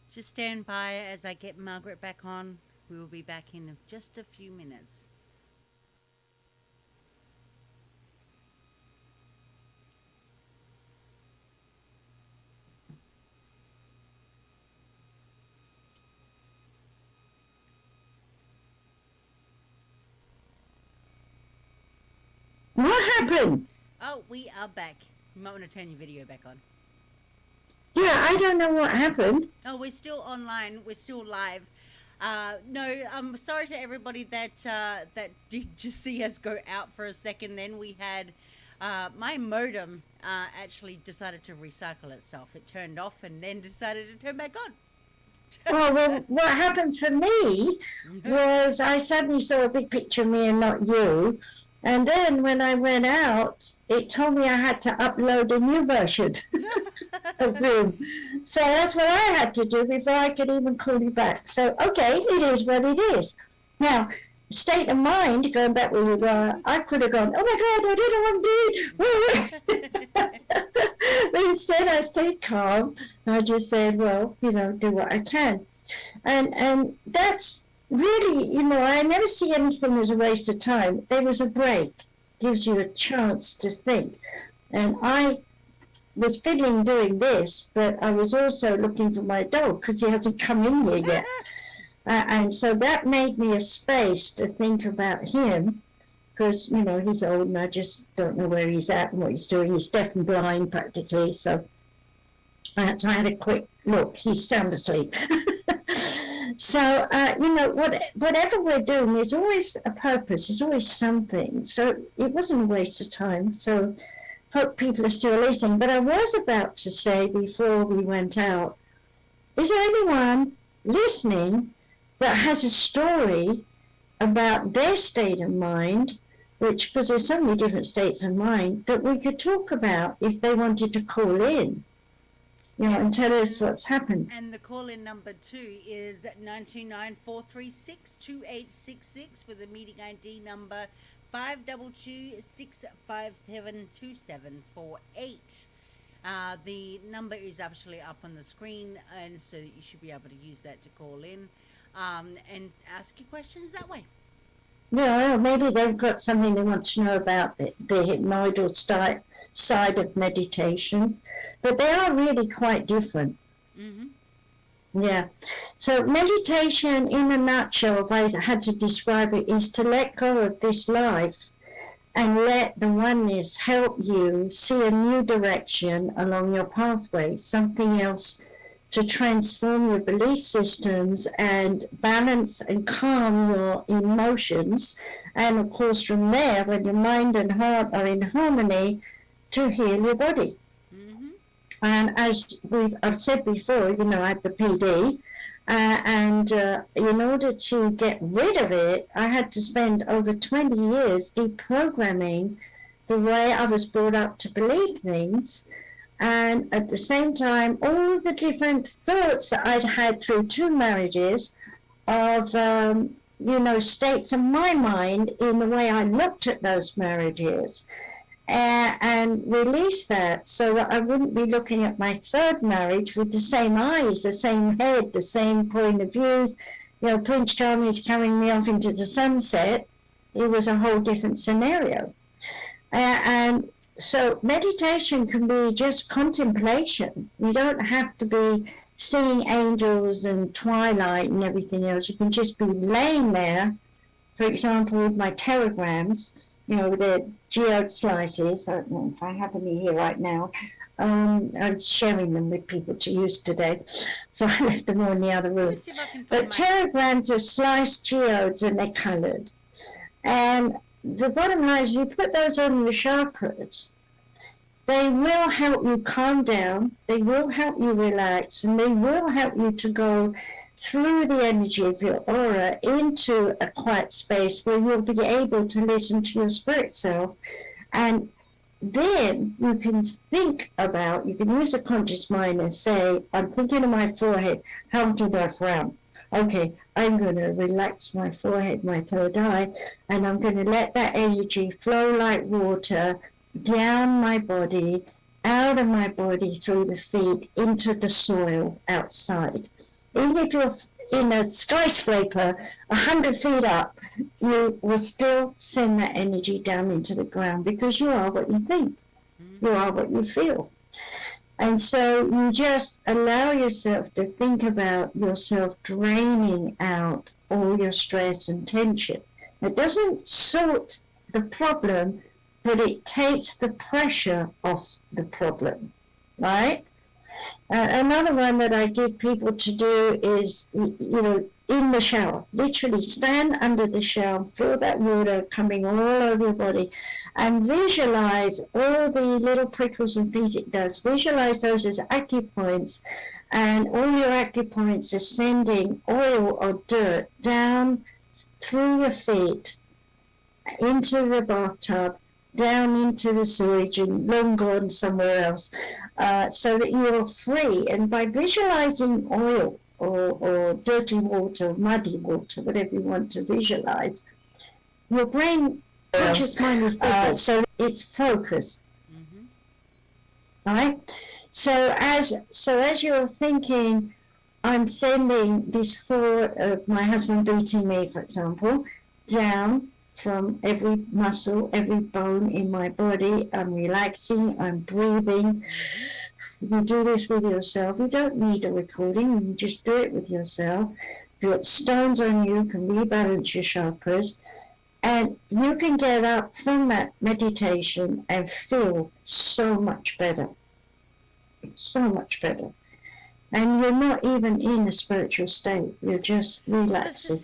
Just stand by as I get Margaret back on. We will be back in just a few minutes. What happened? Oh, we are back. You might want to turn your video back on. Yeah, I don't know what happened. Oh, we're still online. We're still live. No, I'm sorry to everybody that that did just see us go out for a second. Then we had my modem actually decided to recycle itself. It turned off and then decided to turn back on. Oh, well, what happened for me was I suddenly saw a big picture of me and not you. And then when I went out, it told me I had to upload a new version of Zoom. So that's what I had to do before I could even call you back. So, okay, it is what it is. Now, state of mind, going back where we were, I could have gone, oh my God, I didn't want to do it. But instead I stayed calm. I just said, well, do what I can. And that's really, I never see anything as a waste of time. There was a break, gives you a chance to think. And I was fiddling doing this, but I was also looking for my dog because he hasn't come in here yet. And so that made me a space to think about him because, he's old and I just don't know where he's at and what he's doing. He's deaf and blind practically. So I had a quick look. He's sound asleep. So, whatever we're doing, there's always a purpose. There's always something. So it wasn't a waste of time. So hope people are still listening. But I was about to say before we went out, is there anyone listening that has a story about their state of mind, which, because there's so many different states of mind, that we could talk about if they wanted to call in, Yes. and tell us what's happened. And the call-in number 2 is 929-436-2866 with a meeting ID number 522-657-2748. The number is actually up on the screen, and so you should be able to use that to call in and ask your questions that way. Yeah, maybe they've got something they want to know about the hypnoidal side of meditation, but they are really quite different. Mm-hmm. Yeah. So meditation, in a nutshell, if I had to describe it, is to let go of this life and let the oneness help you see a new direction along your pathway, something else to transform your belief systems and balance and calm your emotions. And of course, from there, when your mind and heart are in harmony, to heal your body. Mm-hmm. And as I've said before, I had the PD, and in order to get rid of it, I had to spend over 20 years deprogramming the way I was brought up to believe things. And at the same time, all the different thoughts that I'd had through 2 marriages of, states of my mind in the way I looked at those marriages, and release that so that I wouldn't be looking at my 3rd marriage with the same eyes, the same head, the same point of view. Prince Charming is carrying me off into the sunset. It was a whole different scenario. And so meditation can be just contemplation. You don't have to be seeing angels and twilight and everything else. You can just be laying there, for example, with my telegrams, the geode slices. I don't know if I have any here right now. I'm sharing them with people to use today. So I left them all in the other room. But telegrams are sliced geodes and they're colored. And the bottom line is you put those on your chakras, they will help you calm down, they will help you relax, and they will help you to go through the energy of your aura into a quiet space where you'll be able to listen to your spirit self. And then you can you can use a conscious mind and say, I'm thinking of my forehead, how do I frown? Okay, I'm going to relax my forehead, my third eye, and I'm going to let that energy flow like water down my body, out of my body, through the feet, into the soil outside. Even if you're in a skyscraper 100 feet up, you will still send that energy down into the ground because you are what you think. You are what you feel. And so you just allow yourself to think about yourself draining out all your stress and tension. It doesn't sort the problem, but it takes the pressure off the problem, right? Another one that I give people to do is, in the shower, literally stand under the shower, feel that water coming all over your body, and visualize all the little prickles and peas it does. Visualize those as acupoints, and all your acupoints are sending oil or dirt down through your feet into the bathtub, down into the sewage and long gone somewhere else, so that you're free. And by visualizing oil or dirty water, muddy water, whatever you want to visualize, your brain, conscious mind is busy, so it's focused. Right? So as you're thinking, I'm sending this thought of my husband beating me, for example, down from every muscle, every bone in my body. I'm relaxing, I'm breathing. You do this with yourself. You don't need a recording, you just do it with yourself. If you've got stones on you, you can rebalance your chakras. And you can get up from that meditation and feel so much better. So much better. And you're not even in a spiritual state. You're just relaxing.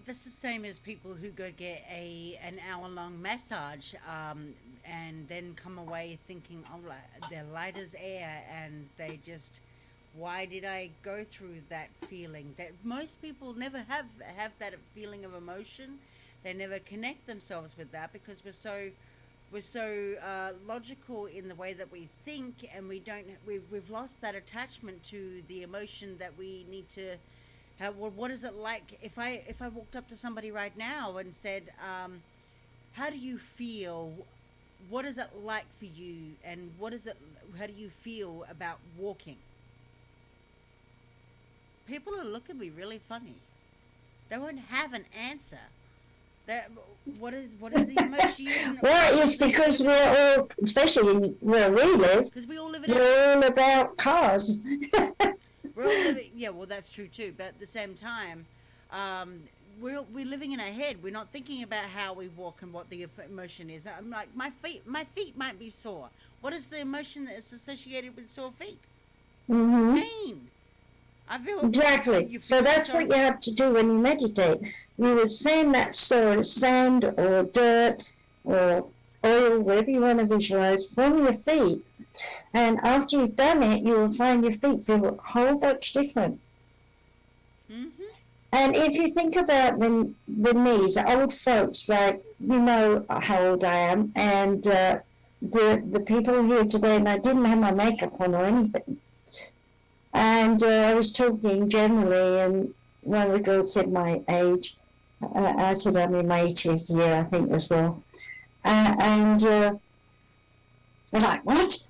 This is the same as people who go get an hour-long massage, and then come away thinking, oh, they're light as air, and they just, why did I go through that feeling? That most people never have that feeling of emotion. They never connect themselves with that because we're so logical in the way that we think, and we've lost that attachment to the emotion that we need to have. Well, what is it like if I walked up to somebody right now and said, how do you feel? What is it like for you? And how do you feel about walking? People will look at me really funny. They won't have an answer. What is the emotion? Well, it's because we're all, especially where we live, because we all live we're all about cars. We're all living. Yeah, well, that's true too. But at the same time, we're living in our head. We're not thinking about how we walk and what the emotion is. I'm like, my feet might be sore. What is the emotion that is associated with sore feet? Pain. I feel exactly. So that's what you have to do when you meditate. You will send that sand or dirt or oil, whatever you want to visualize, from your feet. And after you've done it, you will find your feet feel a whole bunch different. And if you think about the knees, old folks, like, you know how old I am, and the people here today, and I didn't have my makeup on or anything. And I was talking generally, and one of the girls said my age. I said I'm in my 80th year, I think, as well. And they're like, what?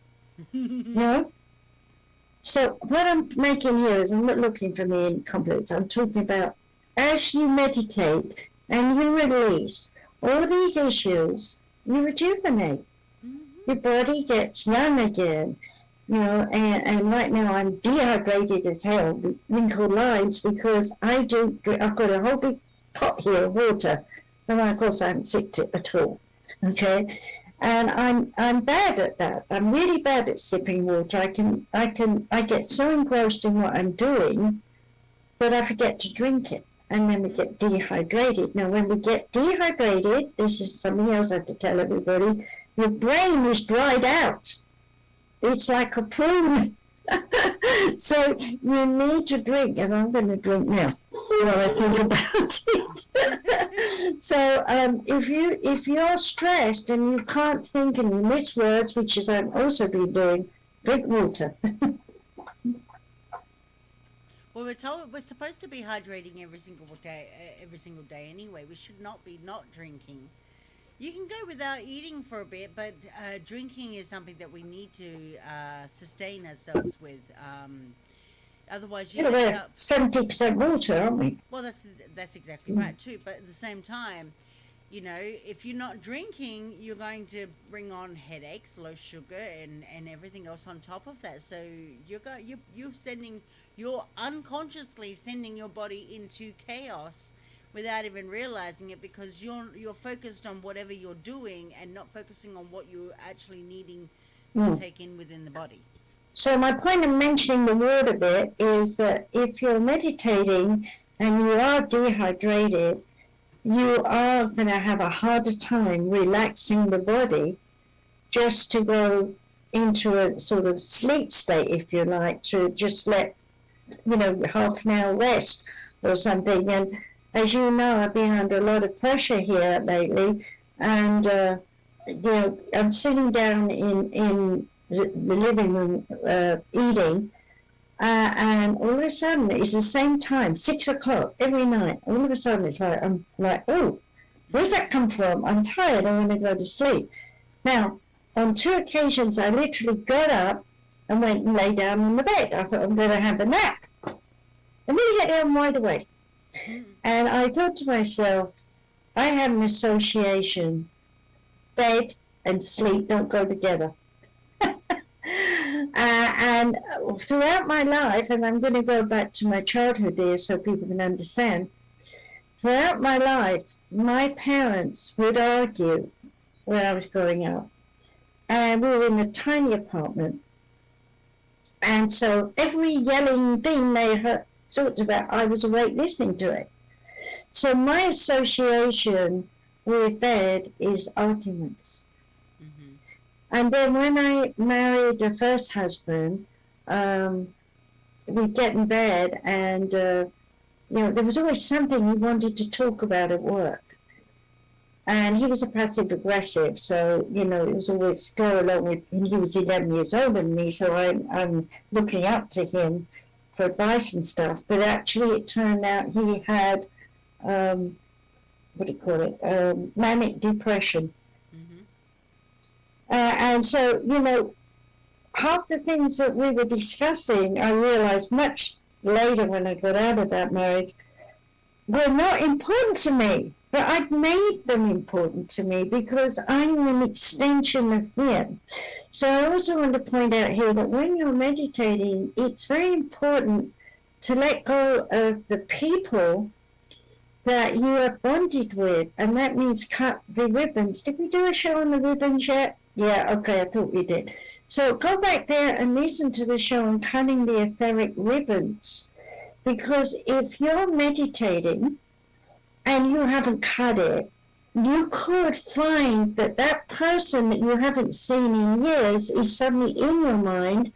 So what I'm making here is I'm not looking for me in compliments. I'm talking about as you meditate and you release all these issues, you rejuvenate. Your body gets young again. And right now I'm dehydrated as hell with wrinkled lines because I've got a whole big pot here of water, and of course I haven't sipped it at all. Okay, and I'm bad at that. I'm really bad at sipping water. I get so engrossed in what I'm doing that I forget to drink it, and then we get dehydrated. Now, when we get dehydrated, this is something else I have to tell everybody. Your brain is dried out. It's like a prune. So you need to drink, and I'm going to drink now while I think about it. So if you're stressed and you can't think and you miss words, which is I've also been doing, drink water. Well, we're told we're supposed to be hydrating every single day anyway. We should not be not drinking. You can go without eating for a bit, but drinking is something that we need to sustain ourselves with. Otherwise, you You know, end we're up. 70% water, aren't we? Well, that's exactly right too. But at the same time, you know, if you're not drinking, you're going to bring on headaches, low sugar, and everything else on top of that. So you're unconsciously sending your body into chaos without even realizing it, because you're focused on whatever you're doing and not focusing on what you're actually needing to Mm. take in within the body. So my point of mentioning the water bit is that if you're meditating and you are dehydrated, you are going to have a harder time relaxing the body just to go into a sort of sleep state, if you like, to just let, half an hour rest or something. And as you know, I've been under a lot of pressure here lately, and I'm sitting down in the living room eating, and all of a sudden it's the same time, 6 o'clock every night. All of a sudden it's like, I'm like, oh, where's that come from? I'm tired, I want to go to sleep. Now, on 2 occasions I literally got up and went and lay down on the bed. I thought, I'm going to have a nap. Immediately I'm wide awake. And I thought to myself, I have an association. Bed and sleep don't go together. And throughout my life, and I'm going to go back to my childhood here so people can understand, throughout my life, my parents would argue when I was growing up. And we were in a tiny apartment. And so every yelling thing they heard, talked about, I was awake listening to it. So my association with bed is arguments. And then when I married the first husband, we'd get in bed and, there was always something he wanted to talk about at work. And he was a passive aggressive, so, it was always go along with, and he was 11 years older than me, so I'm looking up to him for advice and stuff. But actually it turned out he had, manic depression. And so, half the things that we were discussing, I realized much later when I got out of that marriage, were not important to me. But I'd made them important to me because I'm an extension of him. So I also want to point out here that when you're meditating, it's very important to let go of the people that you are bonded with, and that means cut the ribbons. Did we do a show on the ribbons yet? Yeah, okay, I thought we did. So go back there and listen to the show on cutting the etheric ribbons, because if you're meditating and you haven't cut it, you could find that that person that you haven't seen in years is suddenly in your mind.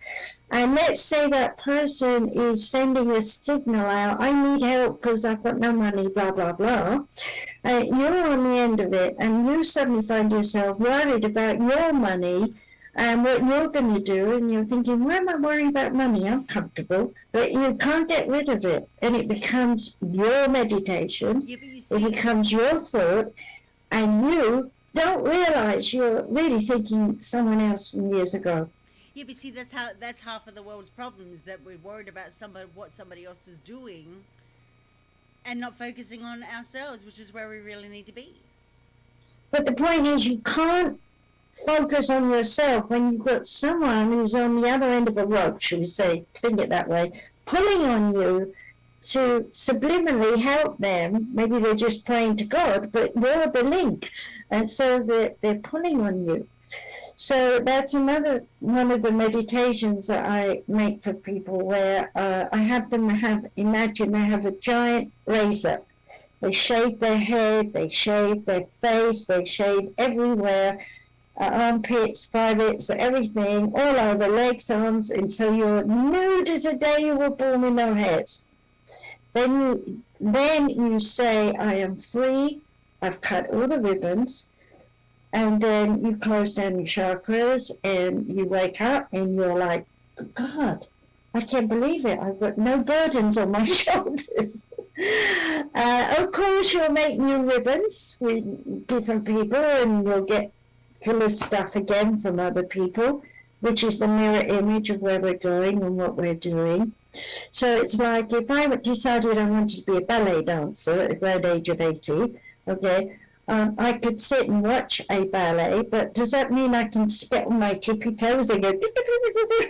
And let's say that person is sending a signal out, I need help because I've got no money, blah, blah, blah. You're on the end of it, and you suddenly find yourself worried about your money and what you're going to do, and you're thinking, why am I worrying about money? I'm comfortable. But you can't get rid of it, and it becomes your meditation, it becomes your thought, and you don't realize you're really thinking someone else from years ago. Yeah, but see, that's half of the world's problem, is that we're worried about what somebody else is doing, and not focusing on ourselves, which is where we really need to be. But the point is, you can't focus on yourself when you've got someone who's on the other end of a rope, shall we say, think it that way, pulling on you to subliminally help them. Maybe they're just praying to God, but you're the link, and so they're pulling on you. So that's another one of the meditations that I make for people, where I have them imagine they have a giant razor. They shave their head, they shave their face, they shave everywhere, armpits, privates, everything, all over, legs, arms, and so you're nude as the day you were born with no hairs. Then you say, I am free, I've cut all the ribbons. And then you close down your chakras and you wake up and you're like, God, I can't believe it. I've got no burdens on my shoulders. Of course, you'll make new ribbons with different people, and you'll get full of stuff again from other people, which is the mirror image of where we're going and what we're doing. So it's like if I decided I wanted to be a ballet dancer at the great age of 80, okay, I could sit and watch a ballet, but does that mean I can get on my tippy toes and go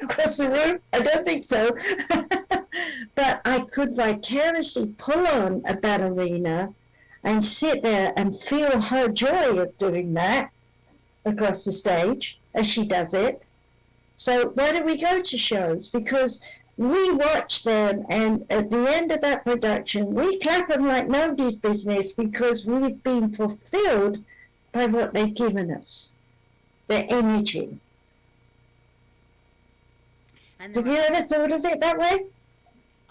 across the room? I don't think so. But I could vicariously pull on a ballerina and sit there and feel her joy of doing that across the stage as she does it. So why do we go to shows? Because we watch them, and at the end of that production, we clap them like nobody's business because we've been fulfilled by what they've given us, their energy. And Have you ever thought of it that way?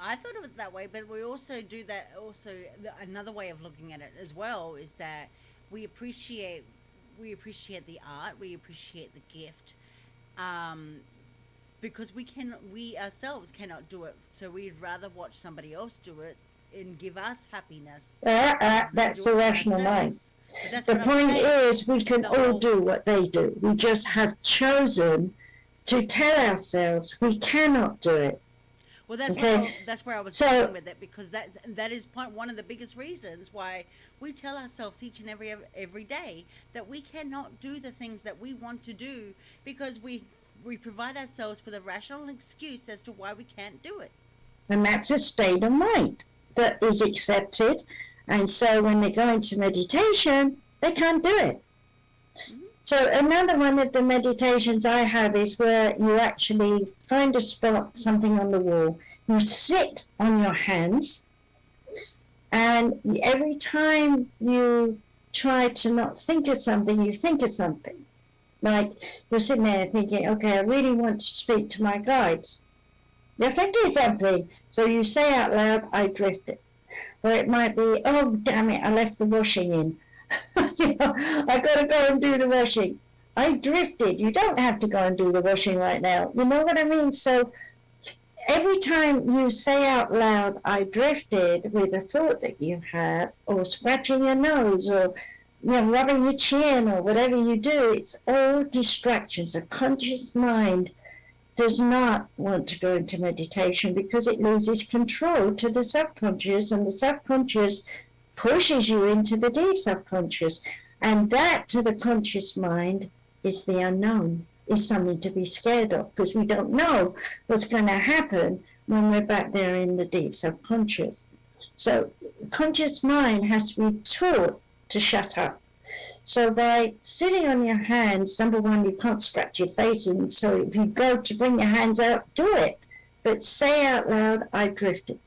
I thought of it that way, but we also do that. Also, another way of looking at it as well is that we appreciate the art, we appreciate the gift, because we ourselves cannot do it. So we'd rather watch somebody else do it and give us happiness. That's the rational mind. The point is, we can all do what they do. We just have chosen to tell ourselves we cannot do it. Well, that's where I was going with it, because that is one of the biggest reasons why we tell ourselves each and every day that we cannot do the things that we want to do, because we provide ourselves with a rational excuse as to why we can't do it. And that's a state of mind that is accepted. And so when they go into meditation, they can't do it. So another one of the meditations I have is where you actually find a spot, something on the wall. You sit on your hands, and every time you try to not think of something, you think of something. Like you're sitting there thinking, okay, I really want to speak to my guides. You're thinking something. So you say out loud, I drifted. Or it might be, oh, damn it, I left the washing in. You know, I got to go and do the washing. I drifted. You don't have to go and do the washing right now. You know what I mean? So every time you say out loud, I drifted, with a thought that you have, or scratching your nose, or rubbing your chin, or whatever you do, it's all distractions. A conscious mind does not want to go into meditation because it loses control to the subconscious, and the subconscious pushes you into the deep subconscious. And that, to the conscious mind, is the unknown, is something to be scared of, because we don't know what's going to happen when we're back there in the deep subconscious. So conscious mind has to be taught to shut up. So by sitting on your hands, number one, you can't scratch your face, and so if you go to bring your hands out, do it. But say out loud, I drifted.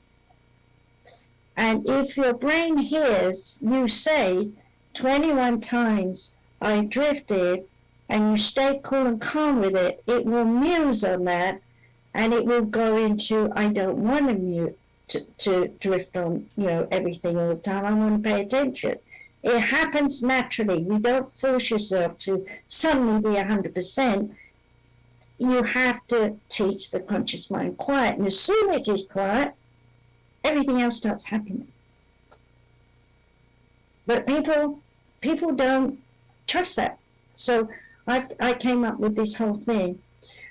And if your brain hears you say 21 times, I drifted, and you stay cool and calm with it, it will muse on that, and it will go into, I don't want to drift on, everything all the time. I want to pay attention. It happens naturally. You don't force yourself to suddenly be 100%. You have to teach the conscious mind quiet. And as soon as it's quiet, everything else starts happening. But people don't trust that. So I came up with this whole thing.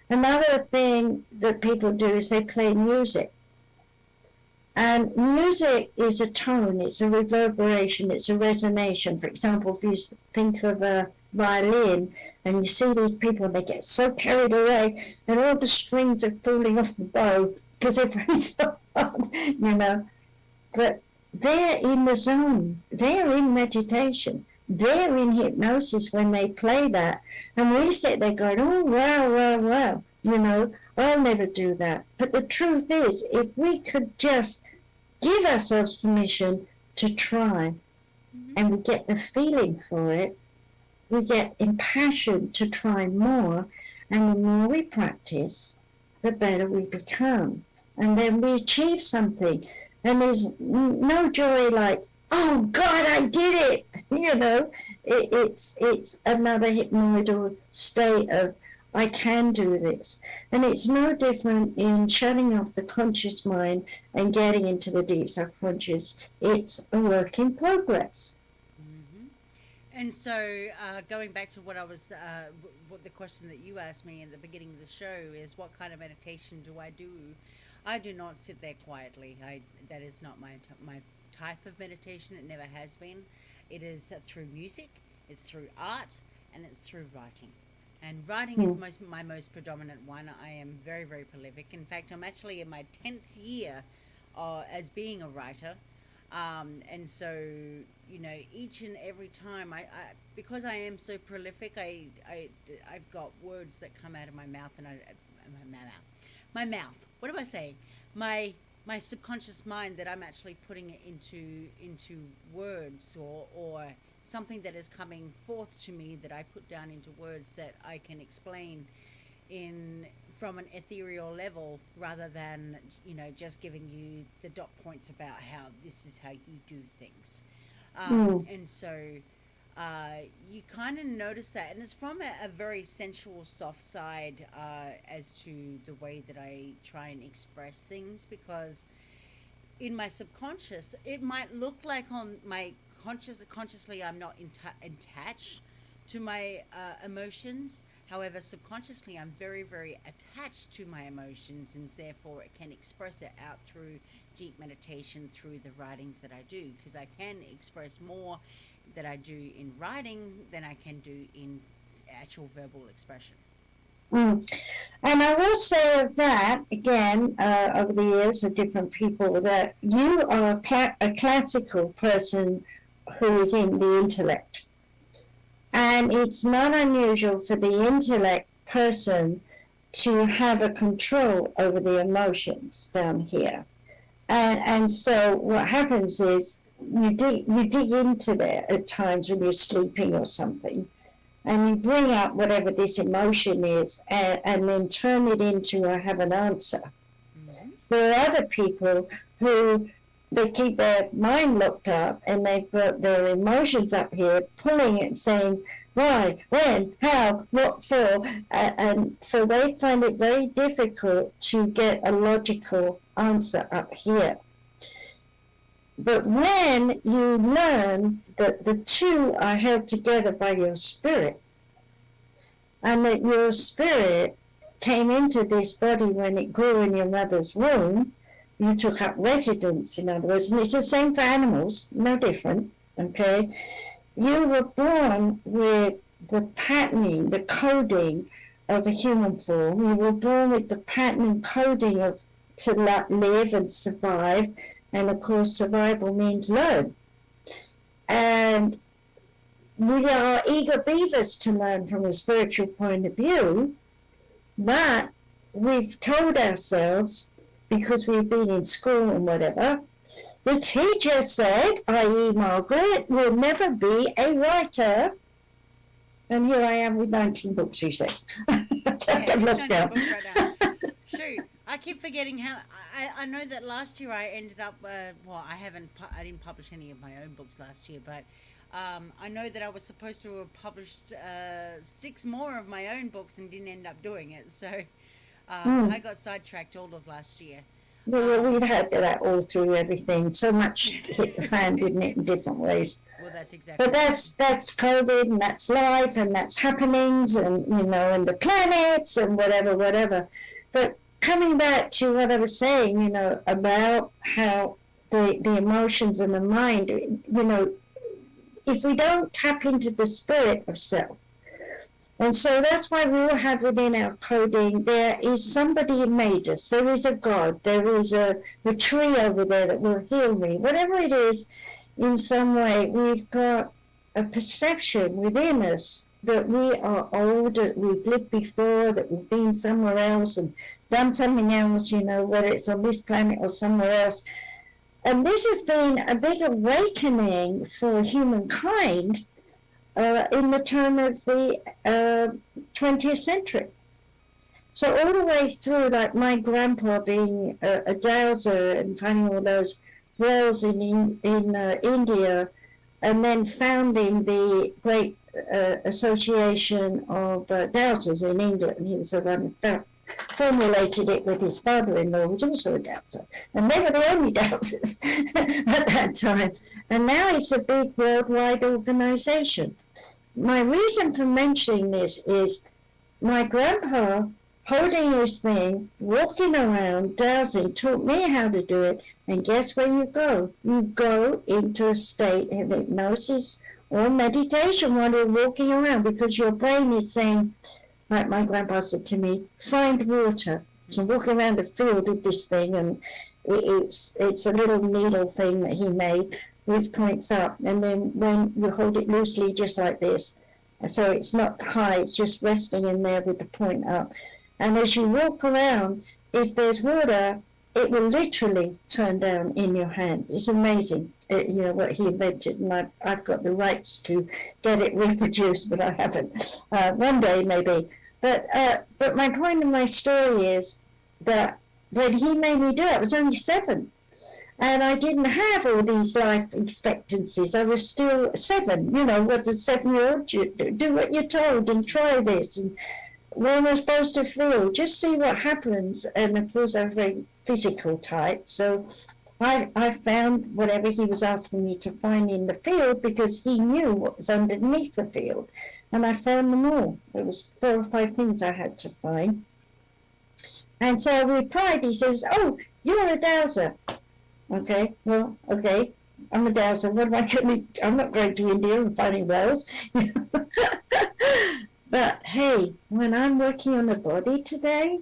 Another thing that people do is they play music. And music is a tone, it's a reverberation, it's a resonation. For example, if you think of a violin and you see these people, they get so carried away and all the strings are falling off the bow because they're playing so hard, But they're in the zone, they're in meditation, they're in hypnosis when they play that. And we sit there going, oh, wow, I'll never do that. But the truth is, if we could just give ourselves permission to try, and we get the feeling for it, we get impassioned to try more, and the more we practice, the better we become. And then we achieve something. And there's no joy like, oh God, I did it! It's another hypnoidal state of, I can do this. And it's no different in shutting off the conscious mind and getting into the deep subconscious. It's a work in progress. Mm-hmm. And so going back to what the question that you asked me in the beginning of the show is, what kind of meditation do I do? I do not sit there quietly. That is not my type of meditation. It never has been. It is through music, it's through art, and it's through writing. And writing is Mm. my most predominant one. I am very, very prolific. In fact, I'm actually in my 10th year as being a writer. And so, each and every time, because I am so prolific, I've got words that come out of my mouth, and my mouth. What am I saying? My subconscious mind, that I'm actually putting it into words, or something that is coming forth to me that I put down into words that I can explain in from an ethereal level, rather than just giving you the dot points about how this is how you do things. Mm. And so you kind of notice that, and it's from a very sensual, soft side, as to the way that I try and express things, because in my subconscious, it might look like on my consciously I'm not attached to my emotions. However, subconsciously, I'm very, very attached to my emotions, and therefore it can express it out through deep meditation, through the writings that I do, because I can express more that I do in writing than I can do in actual verbal expression. Mm. And I will say of that, again, over the years with different people, that you are a classical person who is in the intellect. And it's not unusual for the intellect person to have a control over the emotions down here. And so what happens is you dig into there at times when you're sleeping or something, and you bring up whatever this emotion is, and then turn it into, I have an answer. Mm-hmm. There are other people who they keep their mind locked up, and they've got their emotions up here, pulling it, saying, why, when, how, what for, and so they find it very difficult to get a logical answer up here. But when you learn that the two are held together by your spirit, and that your spirit came into this body when it grew in your mother's womb, you took up residence, in other words, and it's the same for animals, no different, okay? You were born with the patterning, the coding of a human form. You were born with the pattern and coding of to live and survive, and of course survival means learn. And we are eager beavers to learn from a spiritual point of view, but we've told ourselves, because we've been in school and whatever, the teacher said, i.e. Margaret, will never be a writer. And here I am with 19 books, she said. I've lost count. Right now. Shoot, I keep forgetting how. I know that last year I ended up. I didn't publish any of my own books last year, but I know that I was supposed to have published 6 more of my own books and didn't end up doing it. So I got sidetracked all of last year. Well, we've had that all through everything. So much hit the fan, didn't it, in different ways. Well, that's exactly. But that's COVID, and that's life, and that's happenings, and and the planets, and whatever. But coming back to what I was saying, about how the emotions and the mind, if we don't tap into the spirit of self. And so that's why we all have within our coding, there is somebody who made us. There is a God. There is a tree over there that will heal me. Whatever it is, in some way, we've got a perception within us that we are old, that we've lived before, that we've been somewhere else and done something else, whether it's on this planet or somewhere else. And this has been a big awakening for humankind in the turn of the 20th century. So all the way through, like my grandpa being a dowser and finding all those wells in India, and then founding the great association of dowsers in England. He was the one who formulated it with his father-in-law, who was also a dowser. And they were the only dowsers at that time. And now it's a big worldwide organization. My reason for mentioning this is my grandpa holding his thing, walking around, dowsing, taught me how to do it. And guess where you go? You go into a state of hypnosis or meditation while you're walking around, because your brain is saying, like my grandpa said to me, find water. So walking around the field with this thing, and it's a little needle thing that he made with points up. And then when you hold it loosely, just like this, so it's not high, it's just resting in there with the point up. And as you walk around, if there's water, it will literally turn down in your hand. It's amazing, what he invented, and I've got the rights to get it reproduced, but I haven't. One day maybe. But my point in my story is that when he made me do it, I was only 7. And I didn't have all these life expectancies. I was still 7. What a 7-year-old do what you're told and try this. And what am I supposed to feel? Just see what happens. And of course, I'm very physical type. So I found whatever he was asking me to find in the field, because he knew what was underneath the field. And I found them all. There was 4 or 5 things I had to find. And so I replied, he says, oh, you're a dowser. Okay, well, okay, I'm a dowser. What am I going to? I'm not going to India and finding whales. But hey, when I'm working on a body today,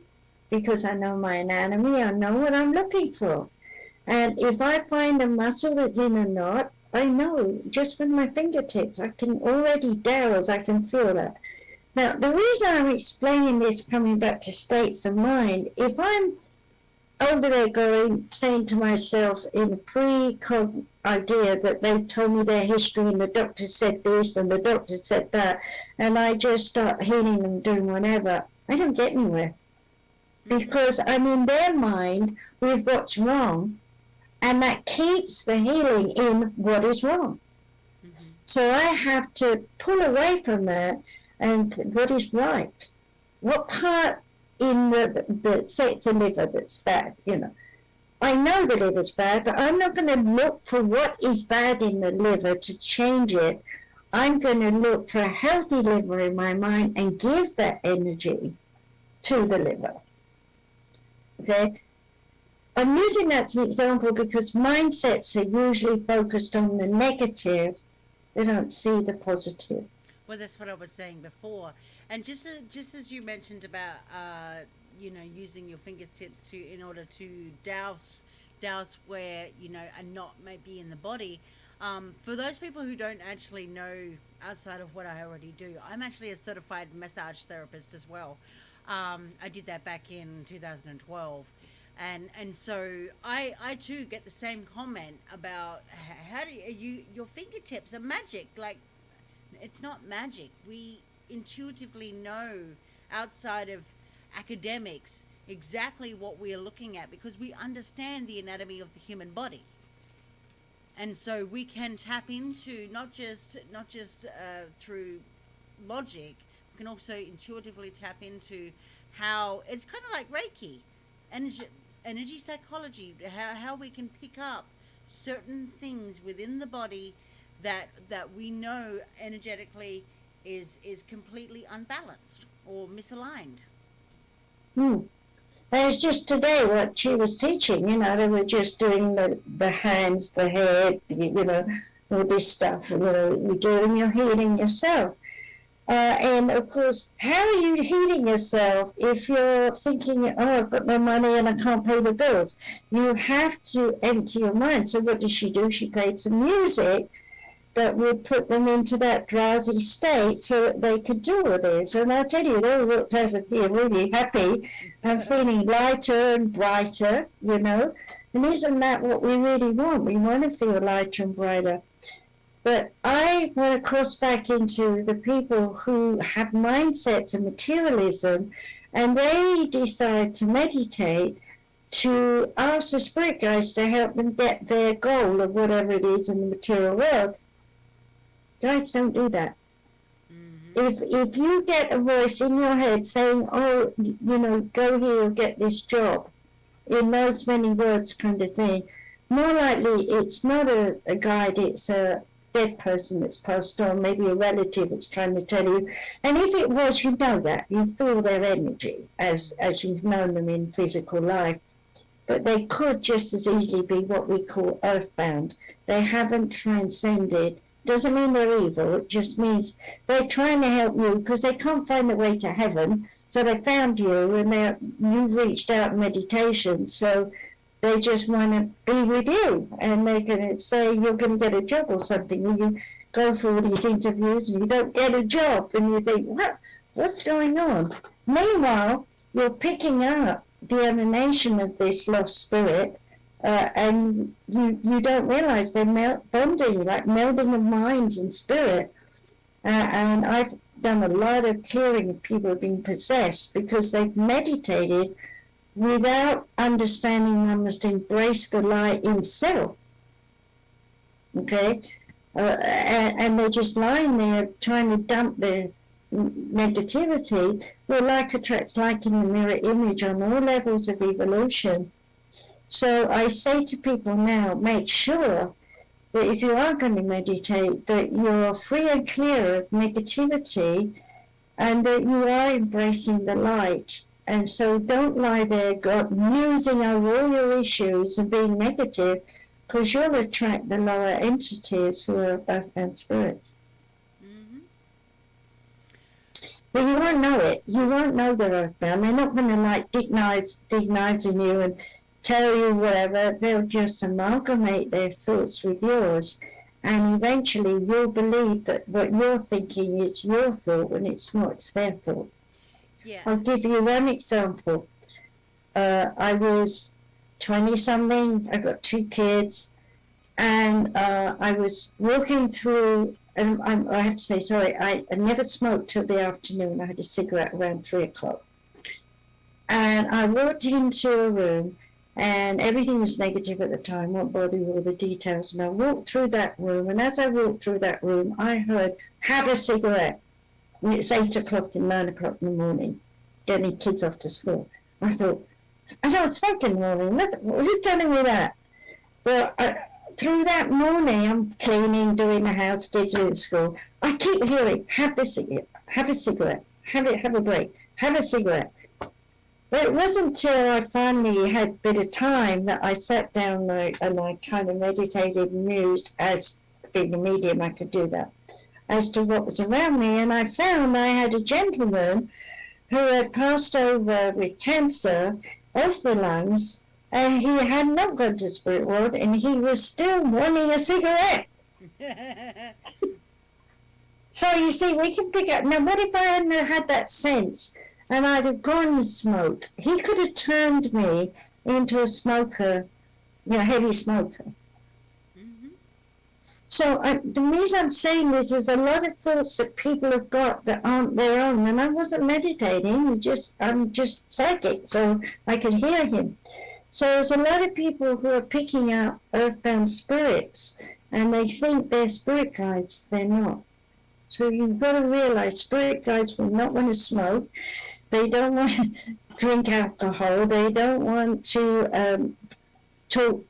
because I know my anatomy, I know what I'm looking for. And if I find a muscle that's in a knot, I know just with my fingertips, I can already dowse, I can feel that. Now, the reason I'm explaining this, coming back to states of mind, if I'm over there saying to myself in pre-con idea that they've told me their history and the doctor said this and the doctor said that, and I just start healing them, doing whatever, I don't get anywhere. Because I'm in their mind with what's wrong, and that keeps the healing in what is wrong. Mm-hmm. So I have to pull away from that and what is right. What part in say it's the liver that's bad, I know the liver's bad, but I'm not going to look for what is bad in the liver to change it. I'm going to look for a healthy liver in my mind and give that energy to the liver. Okay? I'm using that as an example because mindsets are usually focused on the negative. They don't see the positive. Well, that's what I was saying before. And just as you mentioned about, using your fingertips in order to douse where, a knot may be in the body. For those people who don't actually know outside of what I already do, I'm actually a certified massage therapist as well. I did that back in 2012. And so I too get the same comment about how do your fingertips are magic. Like, it's not magic. We intuitively know outside of academics exactly what we are looking at because we understand the anatomy of the human body. And so we can tap into not just through logic, we can also intuitively tap into how it's kind of like Reiki, energy psychology, how we can pick up certain things within the body that we know energetically is completely unbalanced or misaligned. It's just today what she was teaching, they were just doing the hands, the head, all this stuff, you're doing your healing yourself. And of course, how are you healing yourself if you're thinking, I've got no money and I can't pay the bills? You have to empty your mind. So what did she do? She played some music that would put them into that drowsy state so that they could do all this. And I tell you, they all walked out of here really happy and feeling lighter and brighter, And isn't that what we really want? We want to feel lighter and brighter. But I want to cross back into the people who have mindsets of materialism and they decide to meditate to ask the spirit guides to help them get their goal of whatever it is in the material world. Guides don't do that. Mm-hmm. If you get a voice in your head saying, go here or get this job, in those many words kind of thing, more likely it's not a guide, it's a dead person that's passed on, maybe a relative that's trying to tell you. And if it was, you know that. You feel their energy as you've known them in physical life. But they could just as easily be what we call earthbound. They haven't transcended. Doesn't mean they're evil. It just means they're trying to help you because they can't find their way to heaven. So they found you, and you've reached out in meditation. So they just want to be with you, and they're going to say you're going to get a job or something. And you go for all these interviews and you don't get a job, and you think, what's going on? Meanwhile, you're picking up the emanation of this lost spirit, and you don't realize they're bonding, like melding of minds and spirit. And I've done a lot of clearing of people being possessed because they've meditated without understanding one must embrace the light in self. Okay? And they're just lying there trying to dump their negativity. Well, like attracts like in the mirror image on all levels of evolution. So I say to people now, make sure that if you are going to meditate, that you're free and clear of negativity and that you are embracing the light. And so don't lie there musing over all your issues and being negative, because you'll attract the lower entities who are earthbound spirits. Mm-hmm. But you won't know it. You won't know they're earthbound. They're not going to like dig knives in you and tell you whatever. They'll just amalgamate their thoughts with yours. And eventually you'll believe that what you're thinking is your thought when it's not, it's their thought. Yeah. I'll give you one example. I was 20-something, I got 2 kids, and I was walking through, and I have to say, sorry, I never smoked till the afternoon. I had a cigarette around 3 o'clock. And I walked into a room, and everything was negative at the time, won't bother with all the details. And I walked through that room, and as I walked through that room, I heard, have a cigarette. And it's 8 o'clock and 9 o'clock in the morning, getting kids off to school. I thought, I don't smoke in the morning. What's it telling me that? Well, through that morning, I'm cleaning, doing the house, kids are in school. I keep hearing, have a cigarette, have a break, have a cigarette. But it wasn't until I finally had a bit of time that I sat down and I kind of meditated and mused, as being a medium, I could do that, as to what was around me. And I found I had a gentleman who had passed over with cancer of the lungs, and he had not gone to spirit world, and he was still wanting a cigarette. So you see, we can pick up. Now, what if I hadn't had that sense and I'd have gone and smoked? He could have turned me into a smoker, heavy smoker. So the reason I'm saying this is a lot of thoughts that people have got that aren't their own. And I wasn't meditating, I'm just psychic, so I could hear him. So there's a lot of people who are picking up earthbound spirits, and they think they're spirit guides. They're not. So you've got to realize spirit guides will not want to smoke. They don't want to drink alcohol. They don't want to talk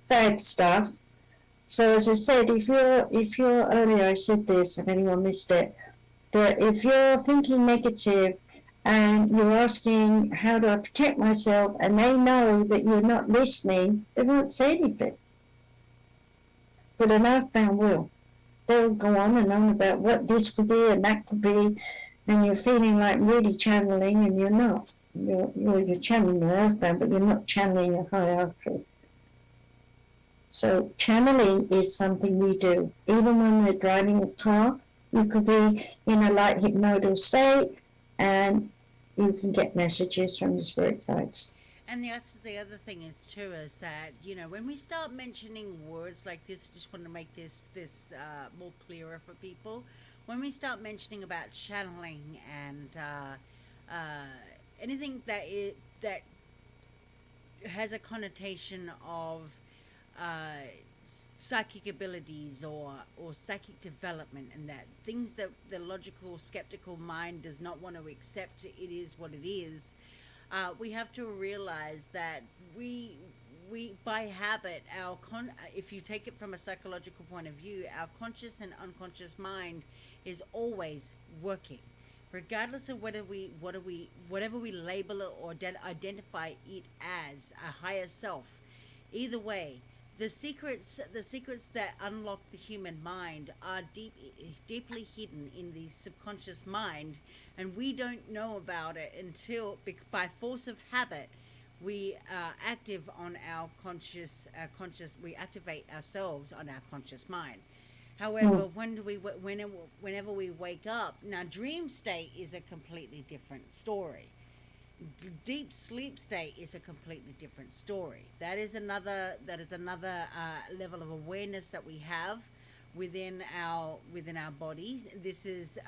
bad stuff. So as I said, if you're earlier I said this, if anyone missed it, that if you're thinking negative and you're asking how do I protect myself, and they know that you're not listening, they won't say anything. But an earthbound will. They'll go on and on about what this could be and that could be, and you're feeling like really channeling, and you're not. You're channeling the earthbound, but you're not channeling a hierarchy. So channeling is something we do. Even when we're driving a car, you could be in a light hypnotic state and you can get messages from the spirit guides. And that's the other thing is too, is that, when we start mentioning words like this, I just want to make this more clearer for people. When we start mentioning about channeling and anything that has a connotation of psychic abilities or psychic development, and that things that the logical, skeptical mind does not want to accept, it is what it is. We have to realize that we we by habit, if you take it from a psychological point of view, our conscious and unconscious mind is always working, regardless of whatever we label it or identify it as a higher self. Either way, the secrets that unlock the human mind are deeply hidden in the subconscious mind, and we don't know about it until, by force of habit, we are active on our conscious. We activate ourselves on our conscious mind. However, whenever we wake up, now dream state is a completely different story. Deep sleep state is a completely different story. That is another level of awareness that we have within our bodies. This is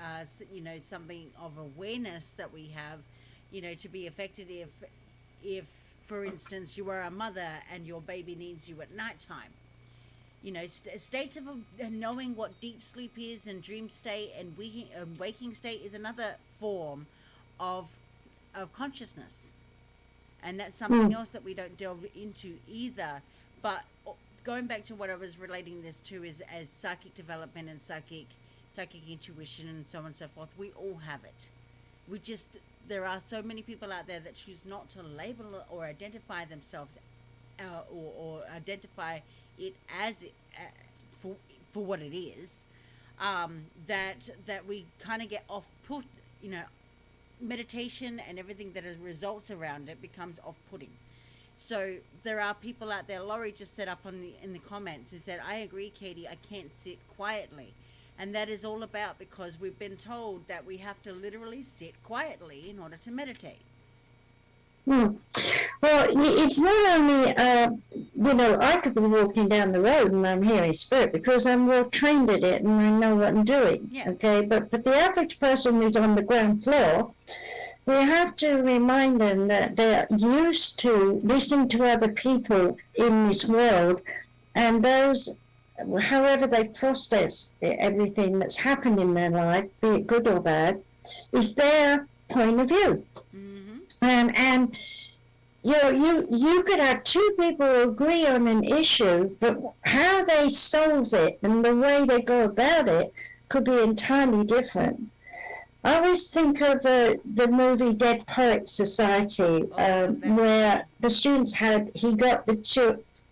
something of awareness that we have, to be effective if for instance you are a mother and your baby needs you at nighttime. States of knowing what deep sleep is and dream state and waking state is another form of consciousness, and that's something else that we don't delve into either. But going back to what I was relating this to is as psychic development and psychic intuition and so on and so forth, we all have it. There are so many people out there that choose not to label it or identify themselves or identify it as for what it is, that we kind of get off put. Meditation and everything that results around it becomes off-putting. So there are people out there. Laurie just said up in the comments, who said, "I agree, Katie. I can't sit quietly," and that is all about because we've been told that we have to literally sit quietly in order to meditate. Well, it's not only, I could be walking down the road and I'm hearing spirit because I'm well trained at it and I know what I'm doing. Yeah. Okay, but for the average person who's on the ground floor, we have to remind them that they're used to listening to other people in this world, and those, however they've processed everything that's happened in their life, be it good or bad, is their point of view. And you could have two people who agree on an issue, but how they solve it and the way they go about it could be entirely different. I always think of the movie Dead Poets Society, where the students he got the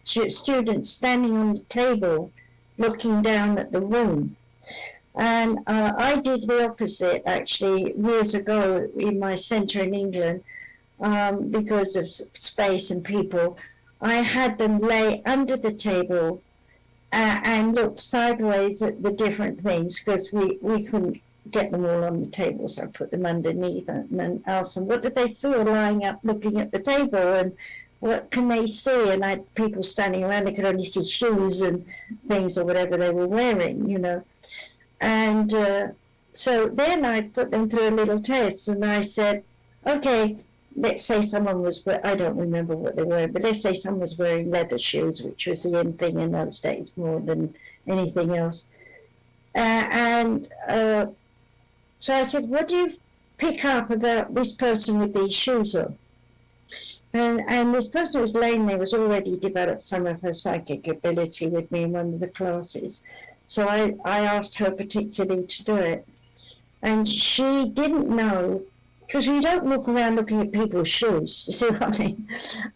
students standing on the table looking down at the room. And I did the opposite, actually, years ago in my centre in England, because of space and people. I had them lay under the table and look sideways at the different things because we couldn't get them all on the table, so I put them underneath and asked them, what did they feel lying up looking at the table, and what can they see? And I had people standing around, they could only see shoes and things or whatever they were wearing, And so then I put them through a little test, and I said, okay, let's say someone was, I don't remember what they were, but let's say someone was wearing leather shoes, which was the in thing in those days more than anything else. So I said, what do you pick up about this person with these shoes on? And this person who was laying there was already developed some of her psychic ability with me in one of the classes. So I asked her particularly to do it. And she didn't know, because you don't look around looking at people's shoes, you see what I mean?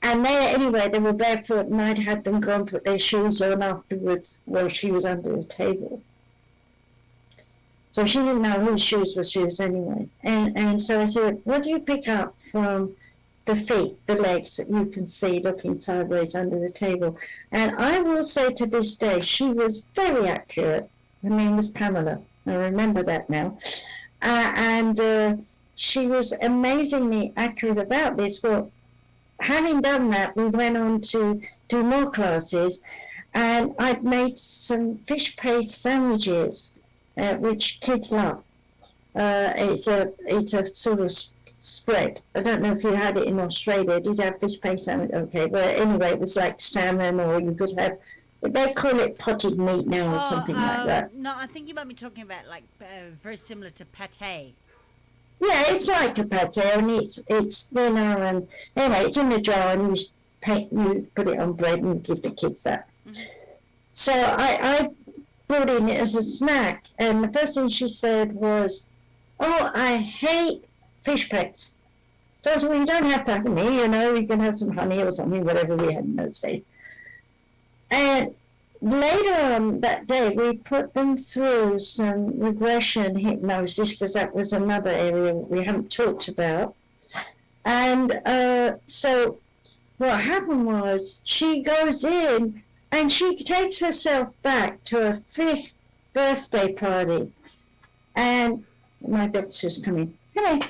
And they were barefoot, and I'd had them go and put their shoes on afterwards while she was under the table. So she didn't know whose shoes were shoes anyway. And so I said, what do you pick up from the feet, the legs that you can see looking sideways under the table? And I will say to this day, she was very accurate. Her name was Pamela. I remember that now. She was amazingly accurate about this. Well, having done that, we went on to do more classes, and I'd made some fish paste sandwiches, which kids love. It's a sort of spread. I don't know if you had it in Australia. Did you have fish paste sandwich? Okay, but anyway, it was like salmon, or you could have, they call it potted meat now or something like that. No, I think you might be talking about very similar to pate. Yeah, it's like a pate, and it's thinner, and anyway, it's in a jar, and you you put it on bread and give the kids that. Mm-hmm. So I brought in it as a snack, and the first thing she said was, "Oh, I hate fish pecks." So I said, "Well, you don't have to have any, you can have some honey or something, whatever we had in those days." And later on that day, we put them through some regression hypnosis, because that was another area we haven't talked about. And so what happened was, she goes in and she takes herself back to a 5th birthday party. And my doctor's coming. Hello.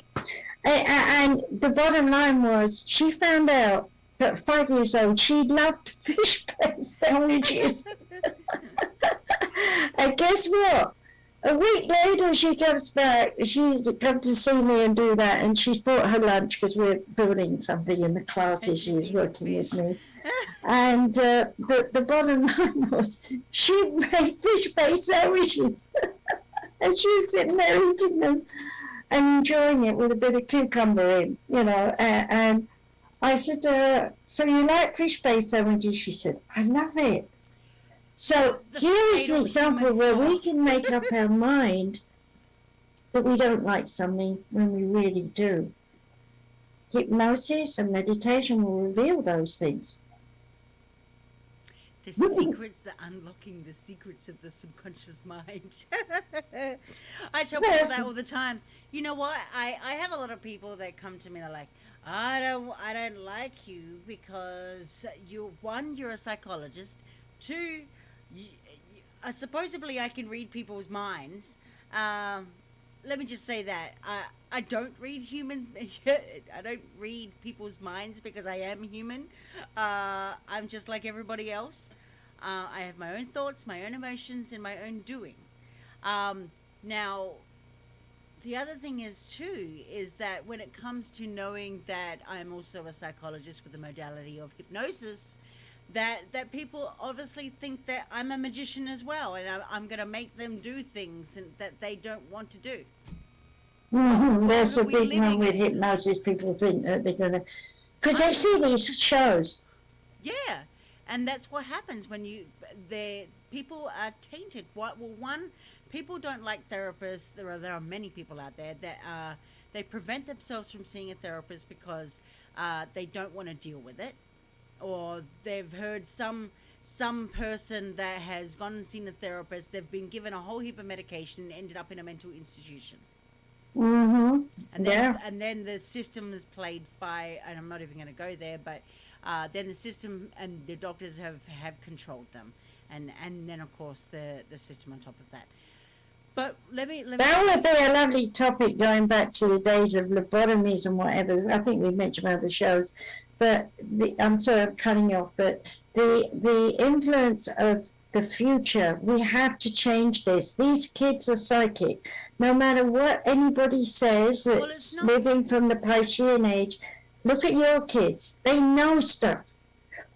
And the bottom line was, she found out at 5 years old, she loved fish plate sandwiches. And guess what? A week later, she comes back. She's come to see me and do that, and she's brought her lunch because we're building something in the classes. She was working with me. And the bottom line was, she made fish-based sandwiches. And she was sitting there eating them and enjoying it with a bit of cucumber in, and I said, "So you like fish-based sandwiches?" She said, "I love it." So here is an example where we can make up our mind that we don't like something when we really do. Hypnosis and meditation will reveal those things. The secrets, unlocking the secrets of the subconscious mind. I tell people that all the time. You know what? I have a lot of people that come to me, they're like, I don't like you because you're a psychologist. 2, supposedly I can read people's minds. Let me just say that I don't read I don't read people's minds because I am human. I'm just like everybody else. I have my own thoughts, my own emotions, and my own doing. Now, the other thing is that when it comes to knowing that I'm also a psychologist with the modality of hypnosis, that people obviously think that I'm a magician as well, and I'm going to make them do things that they don't want to do. Mm-hmm. That's a big one with hypnosis. People think that they're going to, because they see these shows. Yeah, and that's what happens when people are tainted. One, people don't like therapists. There are many people out there that they prevent themselves from seeing a therapist because they don't want to deal with it, or they've heard some person that has gone and seen a therapist. They've been given a whole heap of medication and ended up in a mental institution. Mm-hmm. And then the system is played by, and I'm not even going to go there, but then the system and the doctors have controlled them, and then of course the system on top of that. But let me that would be a lovely topic, going back to the days of lobotomies and whatever. I think we mentioned other shows, but I'm sorry I'm cutting you off, but the influence of the future, we have to change this. These kids are psychic. No matter what anybody says that's living from the Piscean age, look at your kids. They know stuff.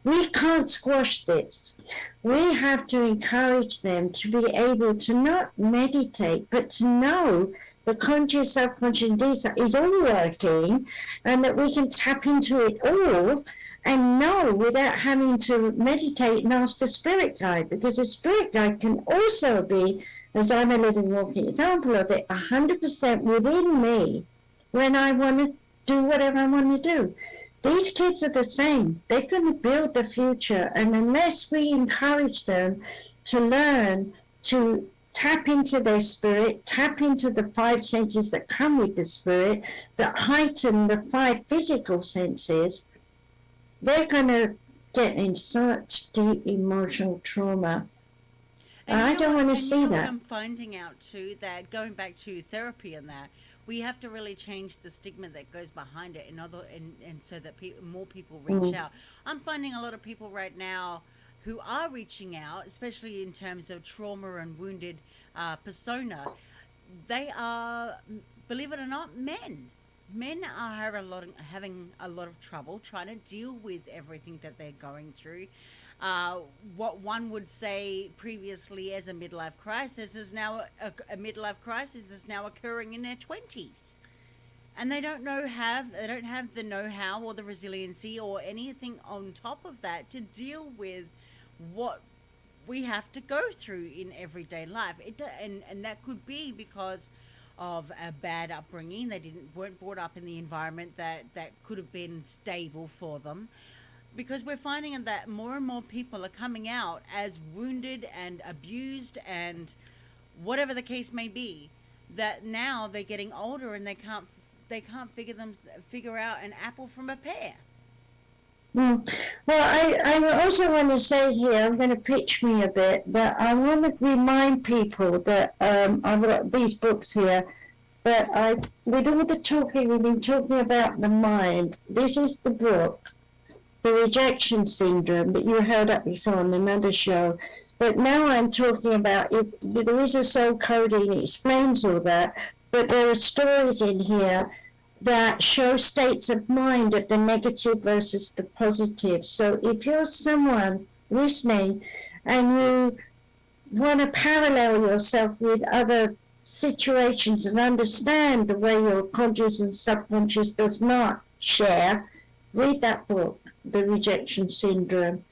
We can't squash this. We have to encourage them to be able to not meditate, but to know the conscious, subconscious, is all working, and that we can tap into it all and know without having to meditate and ask a spirit guide, because a spirit guide can also be, as I'm a living, walking example of it, 100% within me when I want to do whatever I want to do. These kids are the same. They're going to build the future, and unless we encourage them to learn to tap into their spirit, tap into the 5 senses that come with the spirit, that heighten the 5 physical senses, they're going to get in such deep emotional trauma. And I don't want to see that. I'm finding out too, that going back to therapy and that, we have to really change the stigma that goes behind it, and so that more people reach out. I'm finding a lot of people right now who are reaching out, especially in terms of trauma and wounded persona. They are, believe it or not, men. Men are having a lot of trouble trying to deal with everything that they're going through. What one would say previously as a midlife crisis is now a midlife crisis is now occurring in their 20s. And they don't have the know-how or the resiliency or anything on top of that to deal with what we have to go through in everyday life. And that could be because of a bad upbringing. They weren't brought up in the environment that could have been stable for them. Because we're finding that more and more people are coming out as wounded and abused and whatever the case may be. That now they're getting older and they can't figure out an apple from a pear. Well, I also want to say here, I'm going to pitch me a bit, but I want to remind people that I've got these books here, but with all the talking, we've been talking about the mind. This is the book, The Rejection Syndrome, that you heard up before on another show. But now I'm talking about, if there is a soul coding, it explains all that, but there are stories in here that show states of mind of the negative versus the positive. So if you're someone listening and you want to parallel yourself with other situations and understand the way your conscious and subconscious does not share, read that book, The Rejection Syndrome,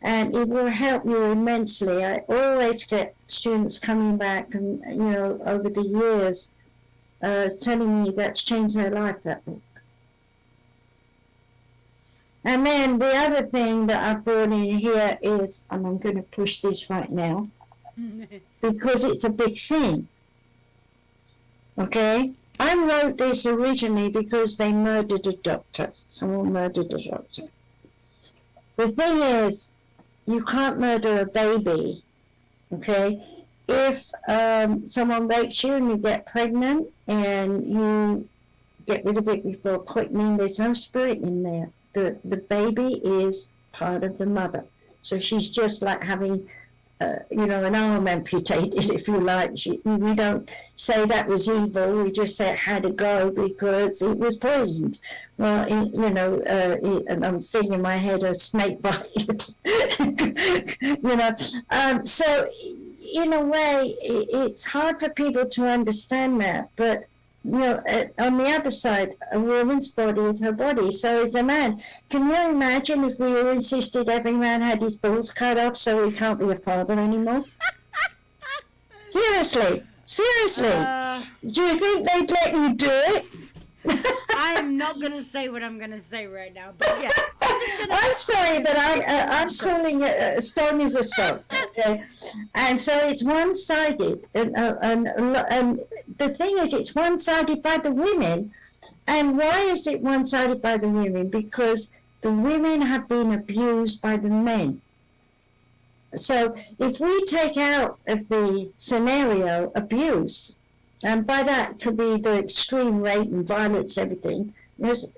and it will help you immensely. I always get students coming back and, over the years, telling me that's changed their life, that book. And then the other thing that I brought in here is, and I'm going to push this right now, because it's a big thing. Okay? I wrote this originally because they murdered a doctor. Someone murdered a doctor. The thing is, you can't murder a baby, okay? If someone rapes you and you get pregnant and you get rid of it before quickening, there's no spirit in there. The baby is part of the mother. So she's just like having, an arm amputated, if you like. We don't say that was evil. We just say it had to go because it was poisoned. Well, and I'm seeing in my head a snake bite. So in a way, it's hard for people to understand that. But, on the other side, a woman's body is her body, so is a man. Can you imagine if we all insisted every man had his balls cut off so he can't be a father anymore? Seriously. Do you think they'd let you do it? I am not going to say what I'm going to say right now, but yeah. I'm sorry, but I'm calling it a stone is a stone, okay? And so it's one-sided, and the thing is, it's one-sided by the women. And why is it one-sided by the women? Because the women have been abused by the men. So if we take out of the scenario abuse, and by that could be the extreme rape and violence, everything, if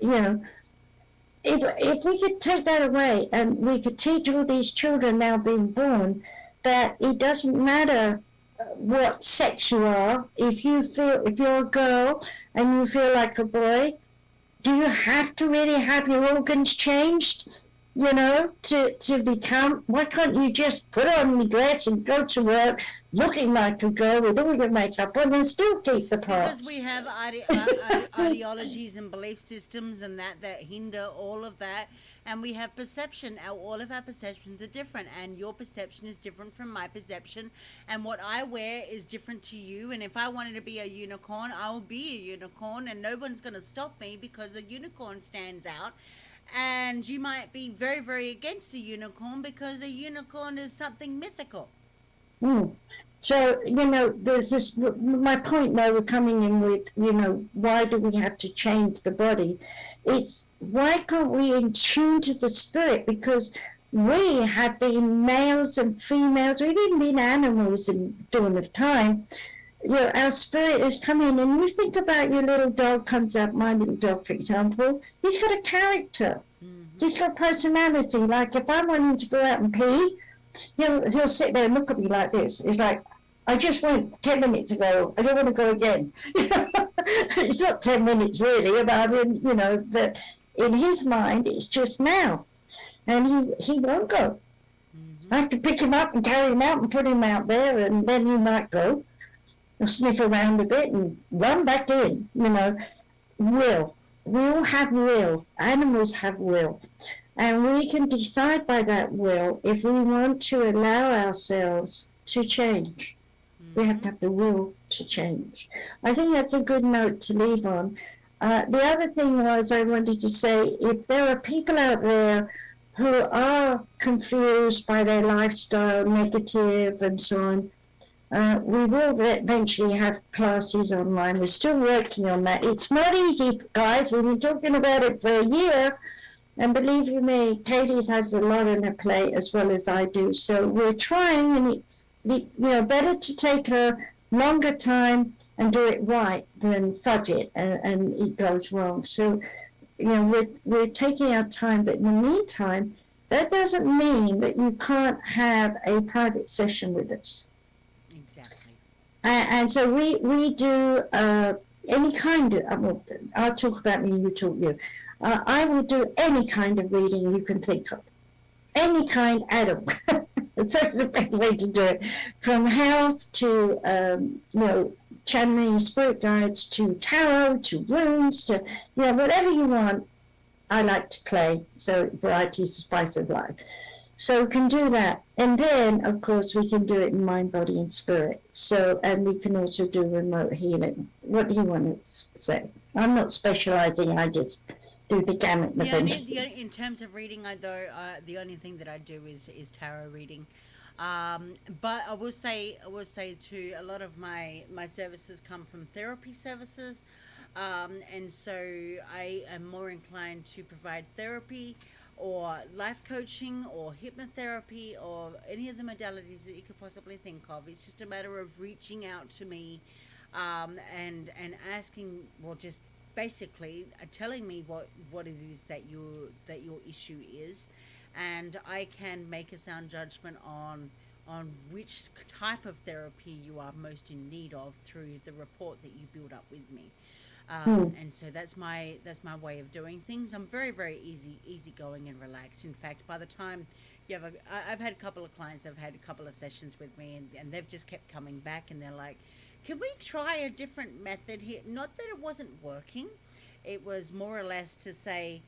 we could take that away and we could teach all these children now being born that it doesn't matter what sex you are, if you're a girl and you feel like a boy, do you have to really have your organs changed, to become, why can't you just put on the dress and go to work looking like a girl with all your makeup on and still keep the parts? Because we have ideologies and belief systems and that hinder all of that. And we have perception. All of our perceptions are different. And your perception is different from my perception. And what I wear is different to you. And if I wanted to be a unicorn, I will be a unicorn. And no one's going to stop me because a unicorn stands out. And you might be very, very against a unicorn because a unicorn is something mythical. So, there's this, my point now we're coming in with, why do we have to change the body? It's, why can't we in tune to the spirit? Because we have been males and females, we've even been animals in dawn of time. Our spirit has come in, and you think about your little dog comes up, my little dog, for example, he's got a character. Mm-hmm. He's got personality. Like if I want him to go out and pee, he'll sit there and look at me like this. It's like, I just went 10 minutes ago. I don't want to go again. It's not 10 minutes really about him, but in his mind, it's just now. And he won't go. Mm-hmm. I have to pick him up and carry him out and put him out there, and then he might go. He'll sniff around a bit and run back in, will. We all have will. Animals have will. And we can decide by that will if we want to allow ourselves to change. We have to have the will to change. I think that's a good note to leave on. The other thing was I wanted to say, if there are people out there who are confused by their lifestyle, negative and so on, we will eventually have classes online. We're still working on that. It's not easy, guys. We've been talking about it for a year. And believe you me, Katie has a lot on her plate as well as I do. So we're trying, and it's better to take a longer time and do it right than fudge it and it goes wrong. So we're taking our time, but in the meantime, that doesn't mean that you can't have a private session with us. Exactly. And so we do any kind of. I'll talk about me. You talk you. I will do any kind of reading you can think of. Any kind at all. It's such the best way to do it. From house to, channeling spirit guides, to tarot, to runes, to, whatever you want, I like to play. So variety is the spice of life. So we can do that. And then, of course, we can do it in mind, body, and spirit. So, and we can also do remote healing. What do you want to say? I'm not specializing, I just do the gamut of things. In terms of reading, though, the only thing that I do is tarot reading. But I will say too, a lot of my services come from therapy services, and so I am more inclined to provide therapy or life coaching or hypnotherapy or any of the modalities that you could possibly think of. It's just a matter of reaching out to me, and asking, well, just basically telling me what it is that your issue is, and I can make a sound judgment on which type of therapy you are most in need of through the report that you build up with me. And so that's my way of doing things. I'm very, very easygoing and relaxed. In fact, by the time you have I've had a couple of clients that have had a couple of sessions with me, and they've just kept coming back, and they're like, can we try a different method here? Not that it wasn't working. It was more or less to say,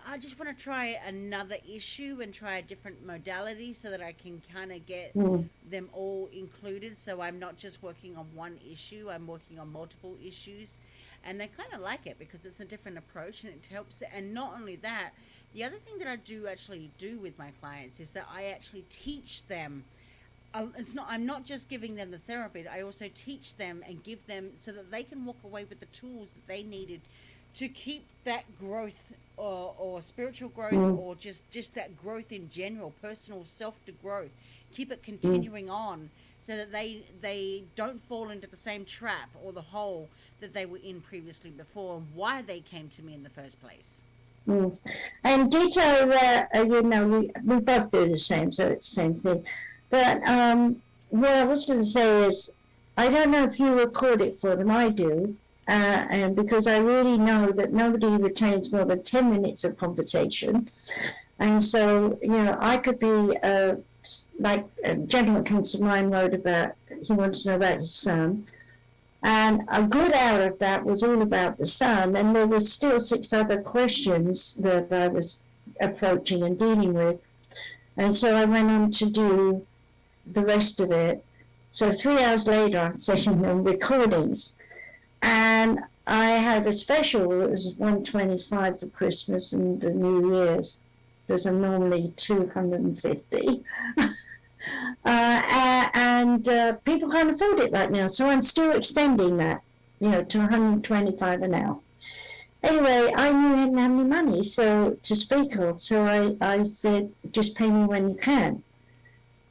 I just want to try another issue and try a different modality so that I can kind of get them all included. So I'm not just working on one issue, I'm working on multiple issues. And they kind of like it because it's a different approach and it helps. And not only that, the other thing that I actually do with my clients is that I actually teach them. I'm not just giving them the therapy. I also teach them and give them so that they can walk away with the tools that they needed to keep that growth or spiritual growth or just that growth in general, personal self-growth. Keep it continuing on so that they don't fall into the same trap or the hole that they were in previously before, and why they came to me in the first place. And ditto, we both do the same, so it's the same thing. But what I was going to say is, I don't know if you record it for them. I do, and because I really know that nobody retains more than 10 minutes of conversation, and so I could be like a gentleman comes to mind wrote about. He wants to know about his son, and a good hour of that was all about the son, and there was still 6 other questions that I was approaching and dealing with, and so I went on to do the rest of it. So 3 hours later, I'm session on recordings, and I had a special. It was 125 for Christmas and the New Year's. There's a normally 250, and people can't afford it right now. So I'm still extending that, to 125 an hour. Anyway, I knew I didn't have any money to speak of, so I said, just pay me when you can.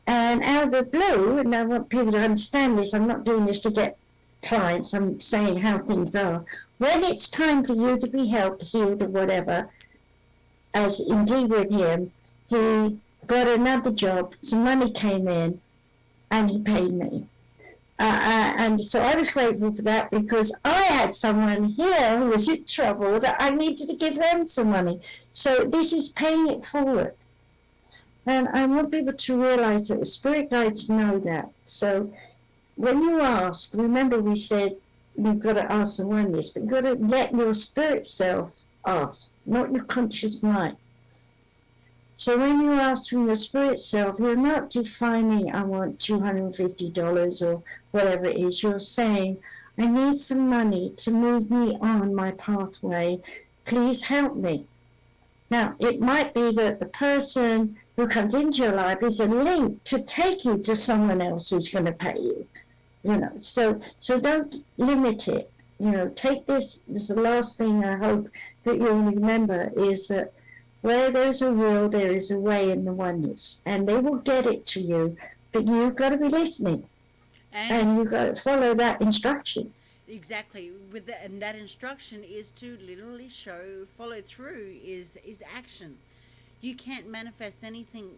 And out of the blue, and I want people to understand this, I'm not doing this to get clients, I'm saying how things are. When it's time for you to be helped, healed, or whatever, as indeed with him, he got another job, some money came in, and he paid me. And so I was grateful for that because I had someone here who was in trouble that I needed to give them some money. So this is paying it forward. And I want people to realize that the spirit guides know that. So when you ask, remember we said you've got to ask the oneness, but you've got to let your spirit self ask, not your conscious mind. So when you ask from your spirit self, you're not defining, I want $250 or whatever it is. You're saying, I need some money to move me on my pathway. Please help me. Now, it might be that the person who comes into your life is a link to take you to someone else who's going to pay you. So don't limit it. Take this. This is the last thing I hope that you'll remember is that where there's a will, there is a way in the oneness, and they will get it to you, but you've got to be listening, and you've got to follow that instruction. Exactly. And that instruction is to literally follow through is action. You can't manifest anything.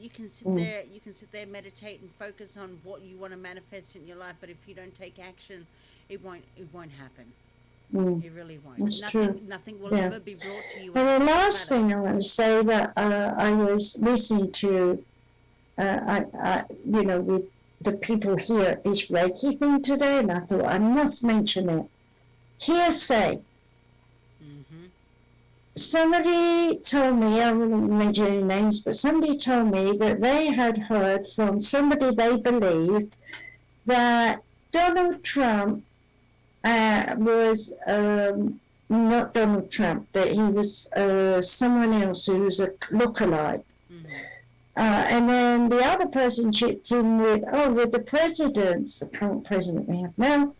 You can sit there, meditate, and focus on what you want to manifest in your life. But if you don't take action, it won't happen. It really won't. Nothing will ever be brought to you. And the last thing I want to say that I was listening to, with the people here, this Reiki thing today, and I thought I must mention it. Hearsay. Somebody told me, I won't mention any names, but somebody told me that they had heard from somebody they believed that Donald Trump was not Donald Trump, that he was someone else who was a lookalike. And then the other person chipped in with the presidents, the current president we have now,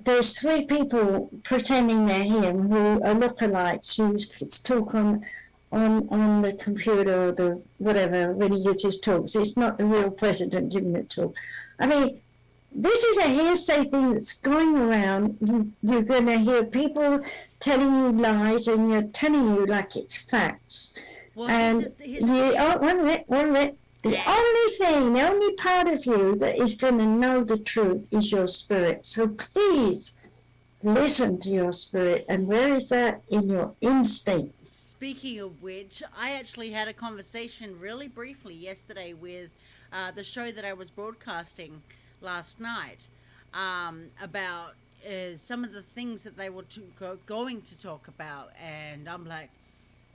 there's 3 people pretending they're him who are lookalikes who talk on the computer or the whatever when he gives his talks. It's not the real president giving the talk. I mean, this is a hearsay thing that's going around. You're going to hear people telling you lies, and you're telling you like it's facts. Well, and one minute. The only part of you that is going to know the truth is your spirit. So please listen to your spirit. And where is that? In your instinct. Speaking of which, I actually had a conversation really briefly yesterday with the show that I was broadcasting last night about some of the things that they were going to talk about. And I'm like,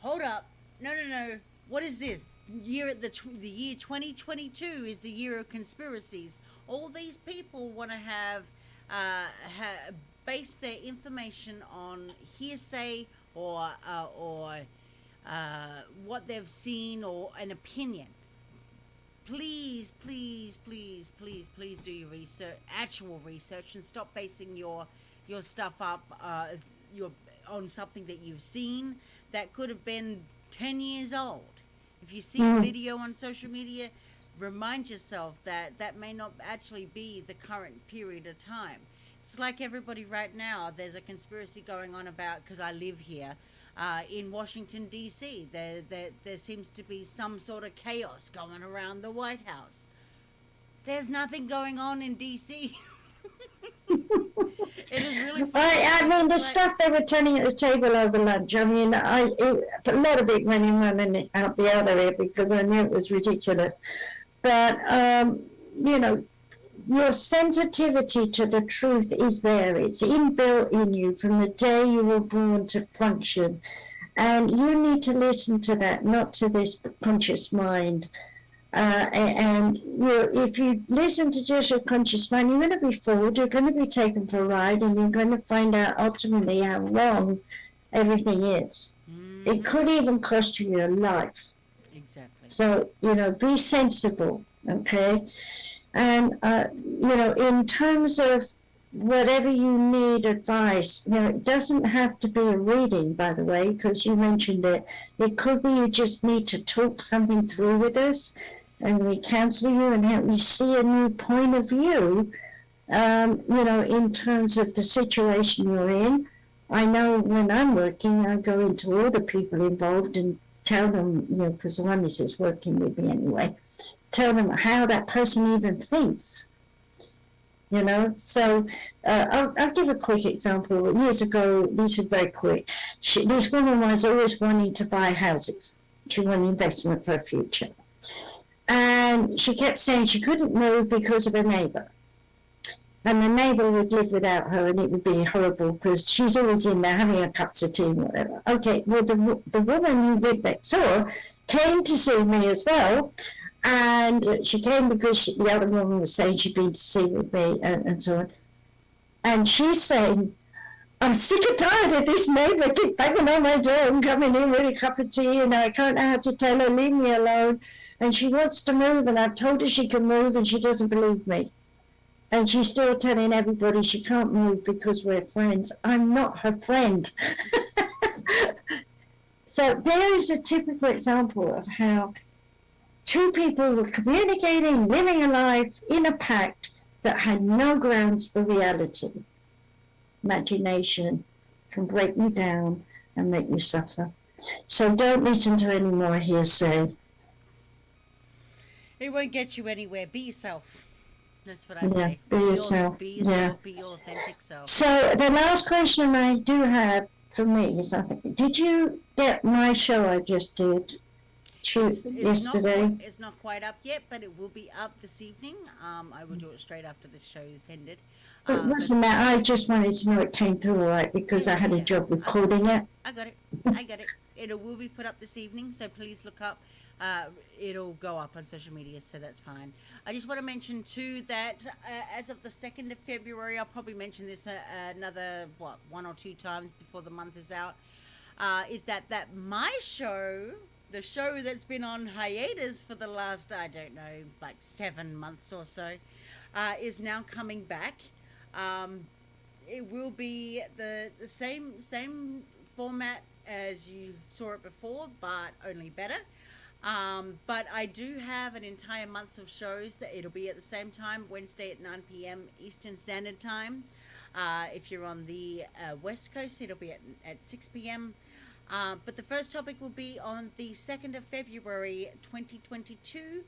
hold up. No. What is this? The year 2022 is the year of conspiracies. All these people want to have base their information on hearsay or what they've seen or an opinion. Please do your research, actual research, and stop basing your stuff up on something that you've seen that could have been 10 years old. If you see a video on social media, remind yourself that may not actually be the current period of time. It's like everybody right now, there's a conspiracy going on about, because I live here, in Washington, D.C. There seems to be some sort of chaos going around the White House. There's nothing going on in D.C. It is really funny. I mean, the stuff they were turning at the table over lunch, I mean, a lot of it went in one and out the other here because I knew it was ridiculous. But, your sensitivity to the truth is there. It's inbuilt in you from the day you were born to function. And you need to listen to that, not to this conscious mind. If you listen to just your conscious mind, you're going to be fooled, you're going to be taken for a ride, and you're going to find out ultimately how wrong everything is. It could even cost you your life. Exactly. So, be sensible, okay? And, in terms of whatever you need advice, it doesn't have to be a reading, by the way, because you mentioned it. It could be you just need to talk something through with us, and we counsel you and help you see a new point of view, in terms of the situation you're in. I know when I'm working, I go into all the people involved and tell them, because the one is working with me anyway, tell them how that person even thinks. So I'll give a quick example. Years ago, this is very quick. This woman was always wanting to buy houses. She wanted investment for her future. And she kept saying she couldn't move because of her neighbor. And the neighbour would live without her, and it would be horrible because she's always in there having a cup of tea and whatever. Okay, well, the woman who lived next door came to see me as well, and she came because the other woman was saying she'd been to see with me and so on. And she's saying, I'm sick and tired of this neighbour keep banging on my door and coming in with a cup of tea, and I can't know how to tell her, leave me alone. And she wants to move, and I've told her she can move, and she doesn't believe me. And she's still telling everybody she can't move because we're friends. I'm not her friend. So there is a typical example of how two people were communicating, living a life in a pact that had no grounds for reality. Imagination can break you down and make you suffer. So don't listen to any more hearsay. It won't get you anywhere. Be yourself. That's what I say. Be yourself. Be yourself. Be your authentic self. So the last question I do have for me is, did you get my show I just did yesterday? It's not quite up yet, but it will be up this evening. I will do it straight after this show is ended. It wasn't that. I just wanted to know it came through all right because I had a job recording it. I got it. It will be put up this evening, so please look up. It'll go up on social media, so that's fine. I just want to mention too that as of the 2nd of February, I'll probably mention this another one or two times before the month is out, is that my show, the show that's been on hiatus for the last, I don't know, like 7 months or so, is now coming back. It will be the same format as you saw it before, but only better. But I do have an entire month of shows that it'll be at the same time, Wednesday at 9 p.m. Eastern Standard Time. If you're on the West Coast, it'll be at 6 p.m. But the first topic will be on the 2nd of February 2022,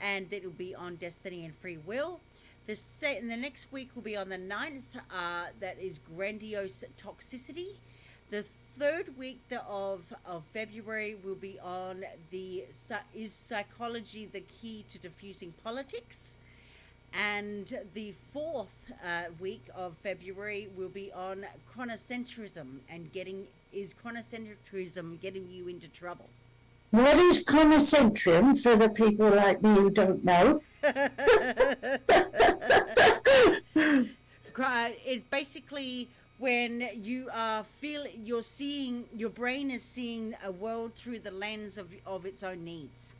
and it will be on Destiny and Free Will. The next week will be on the 9th, that is Grandiose Toxicity. The third week of February will be on Is Psychology the Key to Diffusing Politics? And the fourth week of February will be on Chronocentrism and Is Chronocentrism getting you into trouble? What is Chronocentrium for the people like me who don't know? It's basically when you your brain is seeing a world through the lens of its own needs.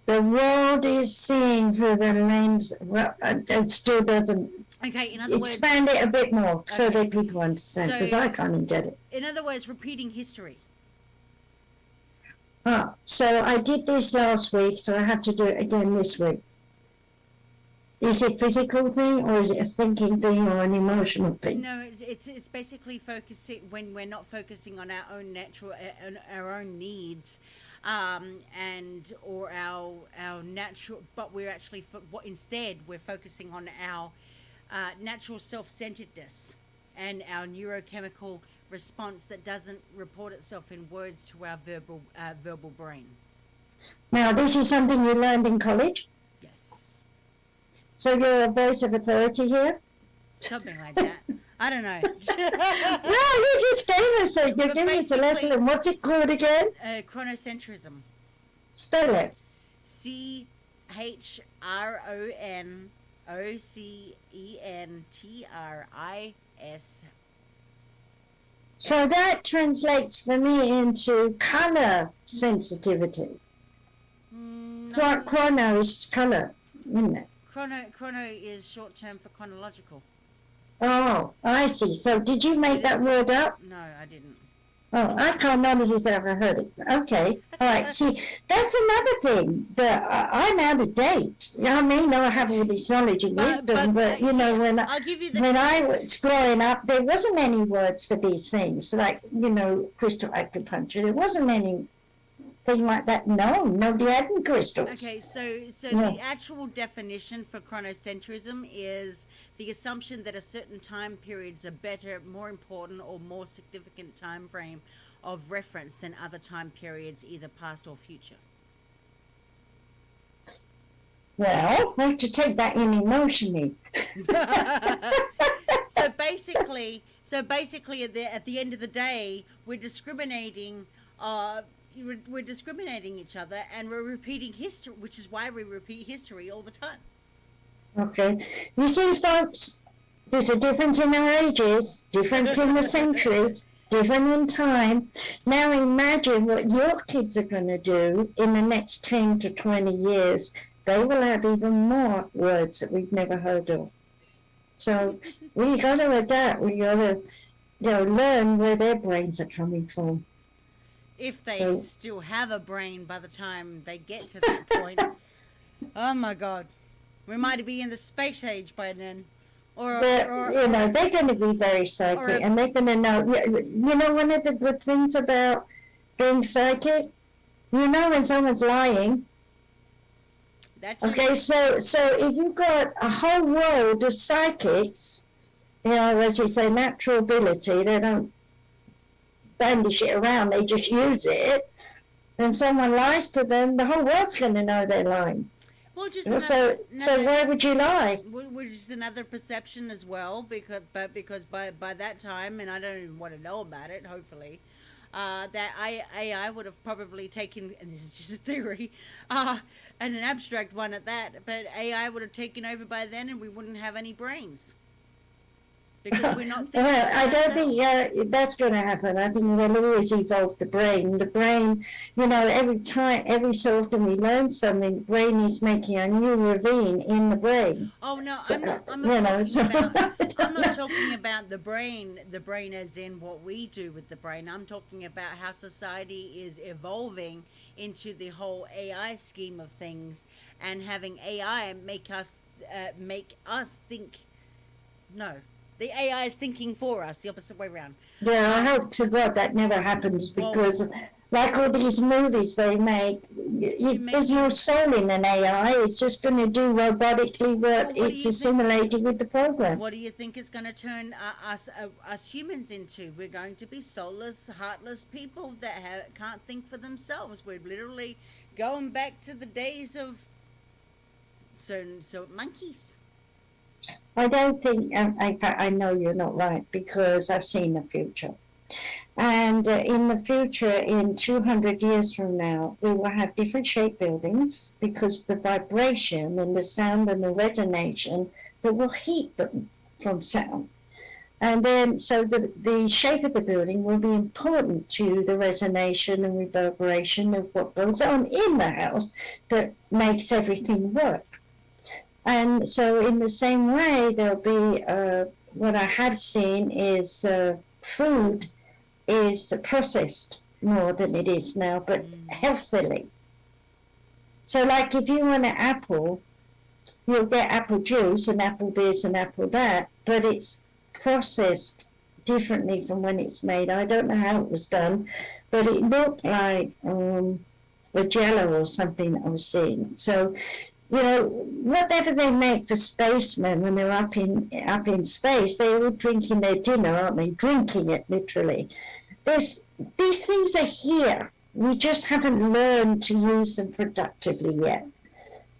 The world is seeing through the lens. Well, it still doesn't. Okay, in other words, expand it a bit more so that people understand, because I can't even get it. In other words, repeating history. So I did this last week, so I have to do it again this week. Is it a physical thing, or is it a thinking thing, or an emotional thing? No, it's basically focusing when we're not focusing on our own our own needs, or our natural, but we're actually instead we're focusing on our natural self-centeredness and our neurochemical response that doesn't report itself in words to our verbal brain. Now, this is something you learned in college? Yes. So you're a voice of authority here? Something like that. I don't know. No, you just gave us a lesson. What's it called again? Chronocentrism. Spell it. CHRONOCENTRIS. So that translates for me into color sensitivity. No. Chrono is color, isn't it? Chrono is short term for chronological. Oh, I see. So did you make that word up? No, I didn't. Oh, I can't remember if I've ever heard it. Okay. All right. See, that's another thing. I'm out of date. You know what I mean? I have all this knowledge and wisdom, but you know, when I was growing up, there wasn't any words for these things. Like, you know, crystal acupuncture. There wasn't anything like that. No, nobody had any crystals. Okay, so the actual definition for chronocentrism is the assumption that a certain time period's a better, more important, or more significant time frame of reference than other time periods, either past or future. Well, I have to take that in emotionally. So basically, at the end of the day, we're discriminating. We're discriminating each other, and we're repeating history, which is why we repeat history all the time. Okay. You see, folks, there's a difference in our ages, difference in the centuries, different in time. Now imagine what your kids are going to do in the next 10 to 20 years. They will have even more words that we've never heard of. So we got to adapt. We got to, learn where their brains are coming from. If they still have a brain by the time they get to that point. Oh my God. We might be in the space age by then. They're going to be very psychic, and they're going to know. One of the good things about being psychic, when someone's lying. Okay, so if you've got a whole world of psychics, as you say, natural ability, they don't bandish it around, they just use it, and someone lies to them, the whole world's going to know they're lying. Well, just so why would you lie? Which is another perception as well, because by that time, and I don't even want to know about it, hopefully, that AI would have probably taken, and this is just a theory, and an abstract one at that, but AI would have taken over by then, and we wouldn't have any brains. Because we're not thinking I don't think that's going to happen. I think we'll always evolve the brain. The brain, every so often we learn something, the brain is making a new ravine in the brain. Oh no, so, I'm not talking about the brain as in what we do with the brain. I'm talking about how society is evolving into the whole AI scheme of things, and having AI make us think. No. The AI is thinking for us, the opposite way around. Yeah, I hope to God that never happens, because like all these movies they make, there's no soul in an AI. It's just going to do robotically what it's assimilating with the program. What do you think is going to turn us humans into? We're going to be soulless, heartless people that can't think for themselves. We're literally going back to the days of monkeys. I don't think, I know you're not right, because I've seen the future. And in the future, in 200 years from now, we will have different shaped buildings, because the vibration and the sound and the resonation that will heat them from sound. And then, so the shape of the building will be important to the resonation and reverberation of what goes on in the house that makes everything work. And so in the same way, there'll be, what I have seen is food is processed more than it is now, but healthily. So like if you want an apple, you'll get apple juice and apple this and apple that, but it's processed differently from when it's made. I don't know how it was done, but it looked like a jello or something I was seeing. So whatever they make for spacemen when they're up in space, they're all drinking their dinner, aren't they? Drinking it, literally. These things are here. We just haven't learned to use them productively yet.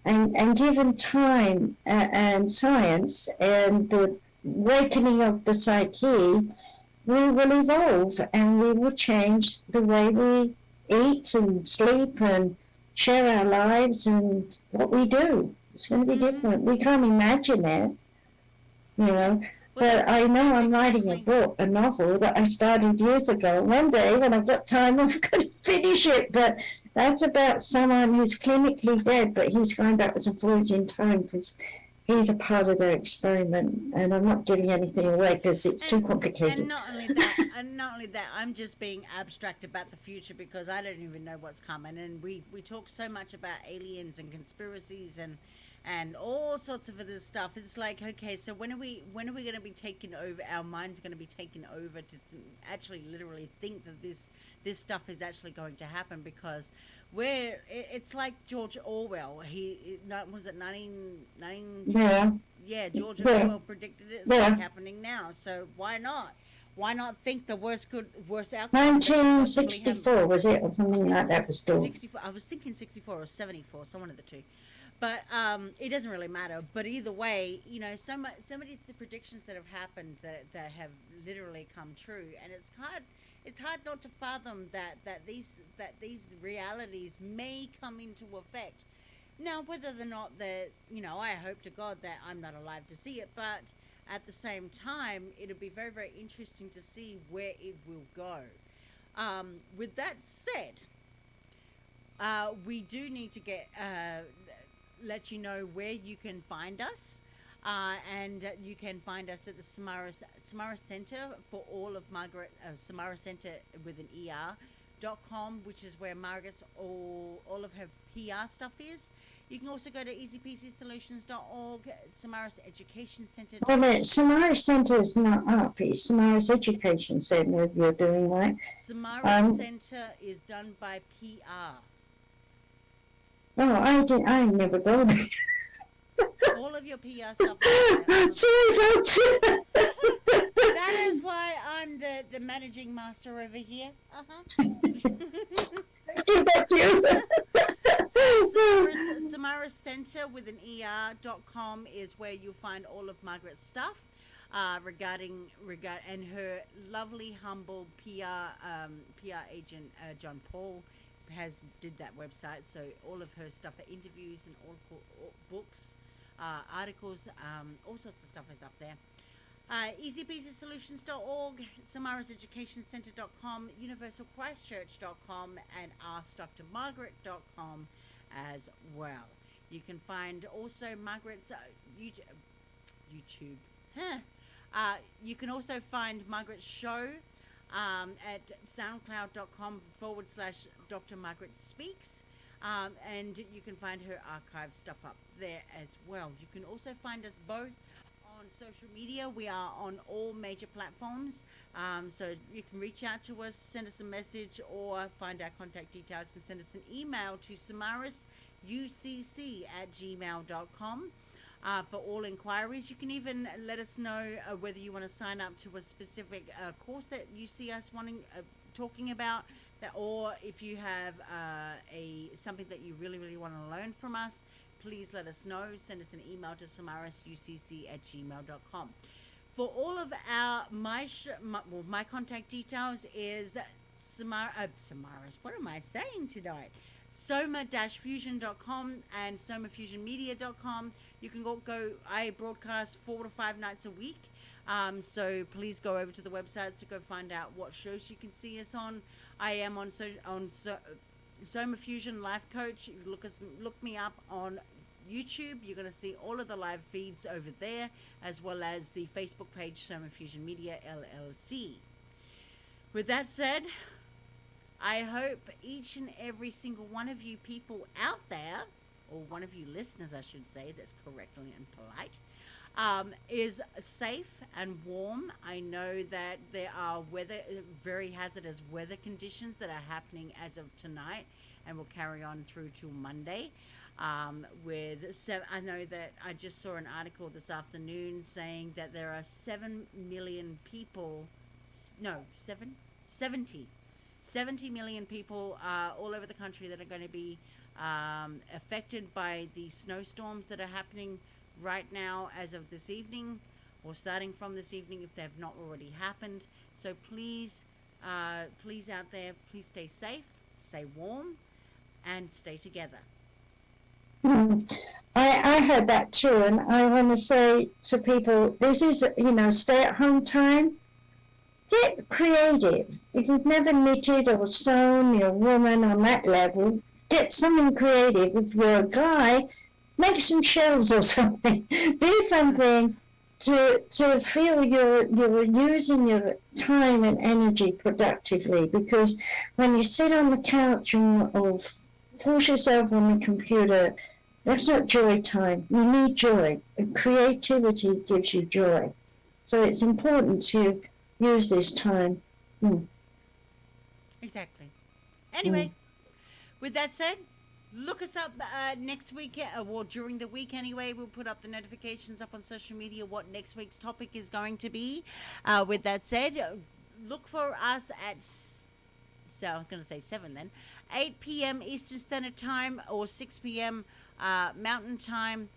And given time and science and the awakening of the psyche, we will evolve, and we will change the way we eat and sleep and share our lives and what we do. It's going to be different. We can't imagine it, but I know I'm writing a novel that I started years ago. One day when I've got time, I'm going to finish it, but that's about someone who's clinically dead, but he's going backwards and forwards in time because he's a part of their experiment, and I'm not giving anything away because it's too complicated. And not only that, I'm just being abstract about the future because I don't even know what's coming. And we talk so much about aliens and conspiracies and all sorts of other stuff. It's like, okay, so when are we going to be taken over? Our minds are going to be taken over to actually literally think that this stuff is actually going to happen, because it's like George Orwell. Was it 19? Yeah, George Orwell predicted it's like happening now. So why not? Why not think the worst outcome? 1964 was it, or something like that was still. 64. I was thinking 64 or 74, so one of the two. But it doesn't really matter. But either way, you know, so many of the predictions that have happened that have literally come true, and it's hard not to fathom that these realities may come into effect. Now, whether or not that, you know, I hope to God that I'm not alive to see it, but at the same time, it'll be very, very interesting to see where it will go. With that said, we do need to let you know where you can find us. And you can find us at the Samara Center for all of Margaret, Samara Center with an ER.com, which is where Margaret's all of her PR stuff is. You can also go to easypeasysolutions.org, Samara's Education Center. Well, the Samara Center is not up. It's Samara's Education Center you're doing, right? Samara Center is done by PR. Oh, I never go there. All of your PR stuff. Sorry, folks. That is why I'm the managing master over here. Samara Center with an ER.com is where you'll find all of Margaret's stuff regarding and her lovely, humble PR agent, John Paul, did that website. So all of her stuff, her interviews and all books, articles, all sorts of stuff is up there. easypeasysolutions.org, samaraseducationcenter.com, universalchristchurch.com, and askdrmargaret.com as well. You can find also Margaret's YouTube. You can also find Margaret's show at soundcloud.com/Dr. Margaret Speaks. And you can find her archive stuff up there as well. You can also find us both on social media. We are on all major platforms. So you can reach out to us, send us a message, or find our contact details and send us an email to samarasucc@gmail.com. For all inquiries, you can even let us know whether you want to sign up to a specific course that you see us talking about, or if you have something that you really want to learn from us, please let us know. Send us an email to samarasucc@gmail.com. For all of my contact details is Samaras. What am I saying tonight? Soma-fusion.com and somafusionmedia.com. You can I broadcast 4 to 5 nights a week. So please go over to the websites to go find out what shows you can see us on. I am on Soma Fusion Life Coach. If you look me up on YouTube, you're going to see all of the live feeds over there, as well as the Facebook page Soma Fusion Media LLC. With that said, I hope each and every single one of you people out there, or one of you listeners, I should say, that's correctly and polite, is safe and warm. I know that there are very hazardous weather conditions that are happening as of tonight and will carry on through till Monday. I know that I just saw an article this afternoon saying that there are 70 million people all over the country that are going to be affected by the snowstorms that are happening right now as of this evening, or starting from this evening if they've not already happened. So please out there, please stay safe, stay warm, and stay together. I heard that too, and I want to say to people, this is, stay-at-home time. Get creative. If you've never knitted or sewn, you're a woman on that level, get something creative. If you're a guy, make some shelves or something. Do something to feel you're using your time and energy productively, because when you sit on the couch or force yourself on the computer, that's not joy time. You need joy. And creativity gives you joy. So it's important to use this time. Exactly. Anyway, with that said, look us up next week, or during the week anyway. We'll put up the notifications up on social media what next week's topic is going to be. With that said, look for us at, I was going to say 7 then, 8 p.m. Eastern Standard Time, or 6 p.m. Mountain Time,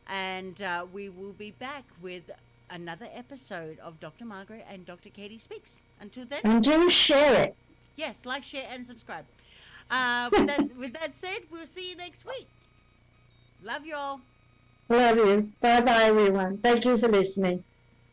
and we will be back with another episode of Dr. Margaret and Dr. Katie Speaks. Until then, And do share it. yes, like, share, and subscribe. With that said, we'll see you next week. Love you all. Love you. Bye bye, everyone. Thank you for listening.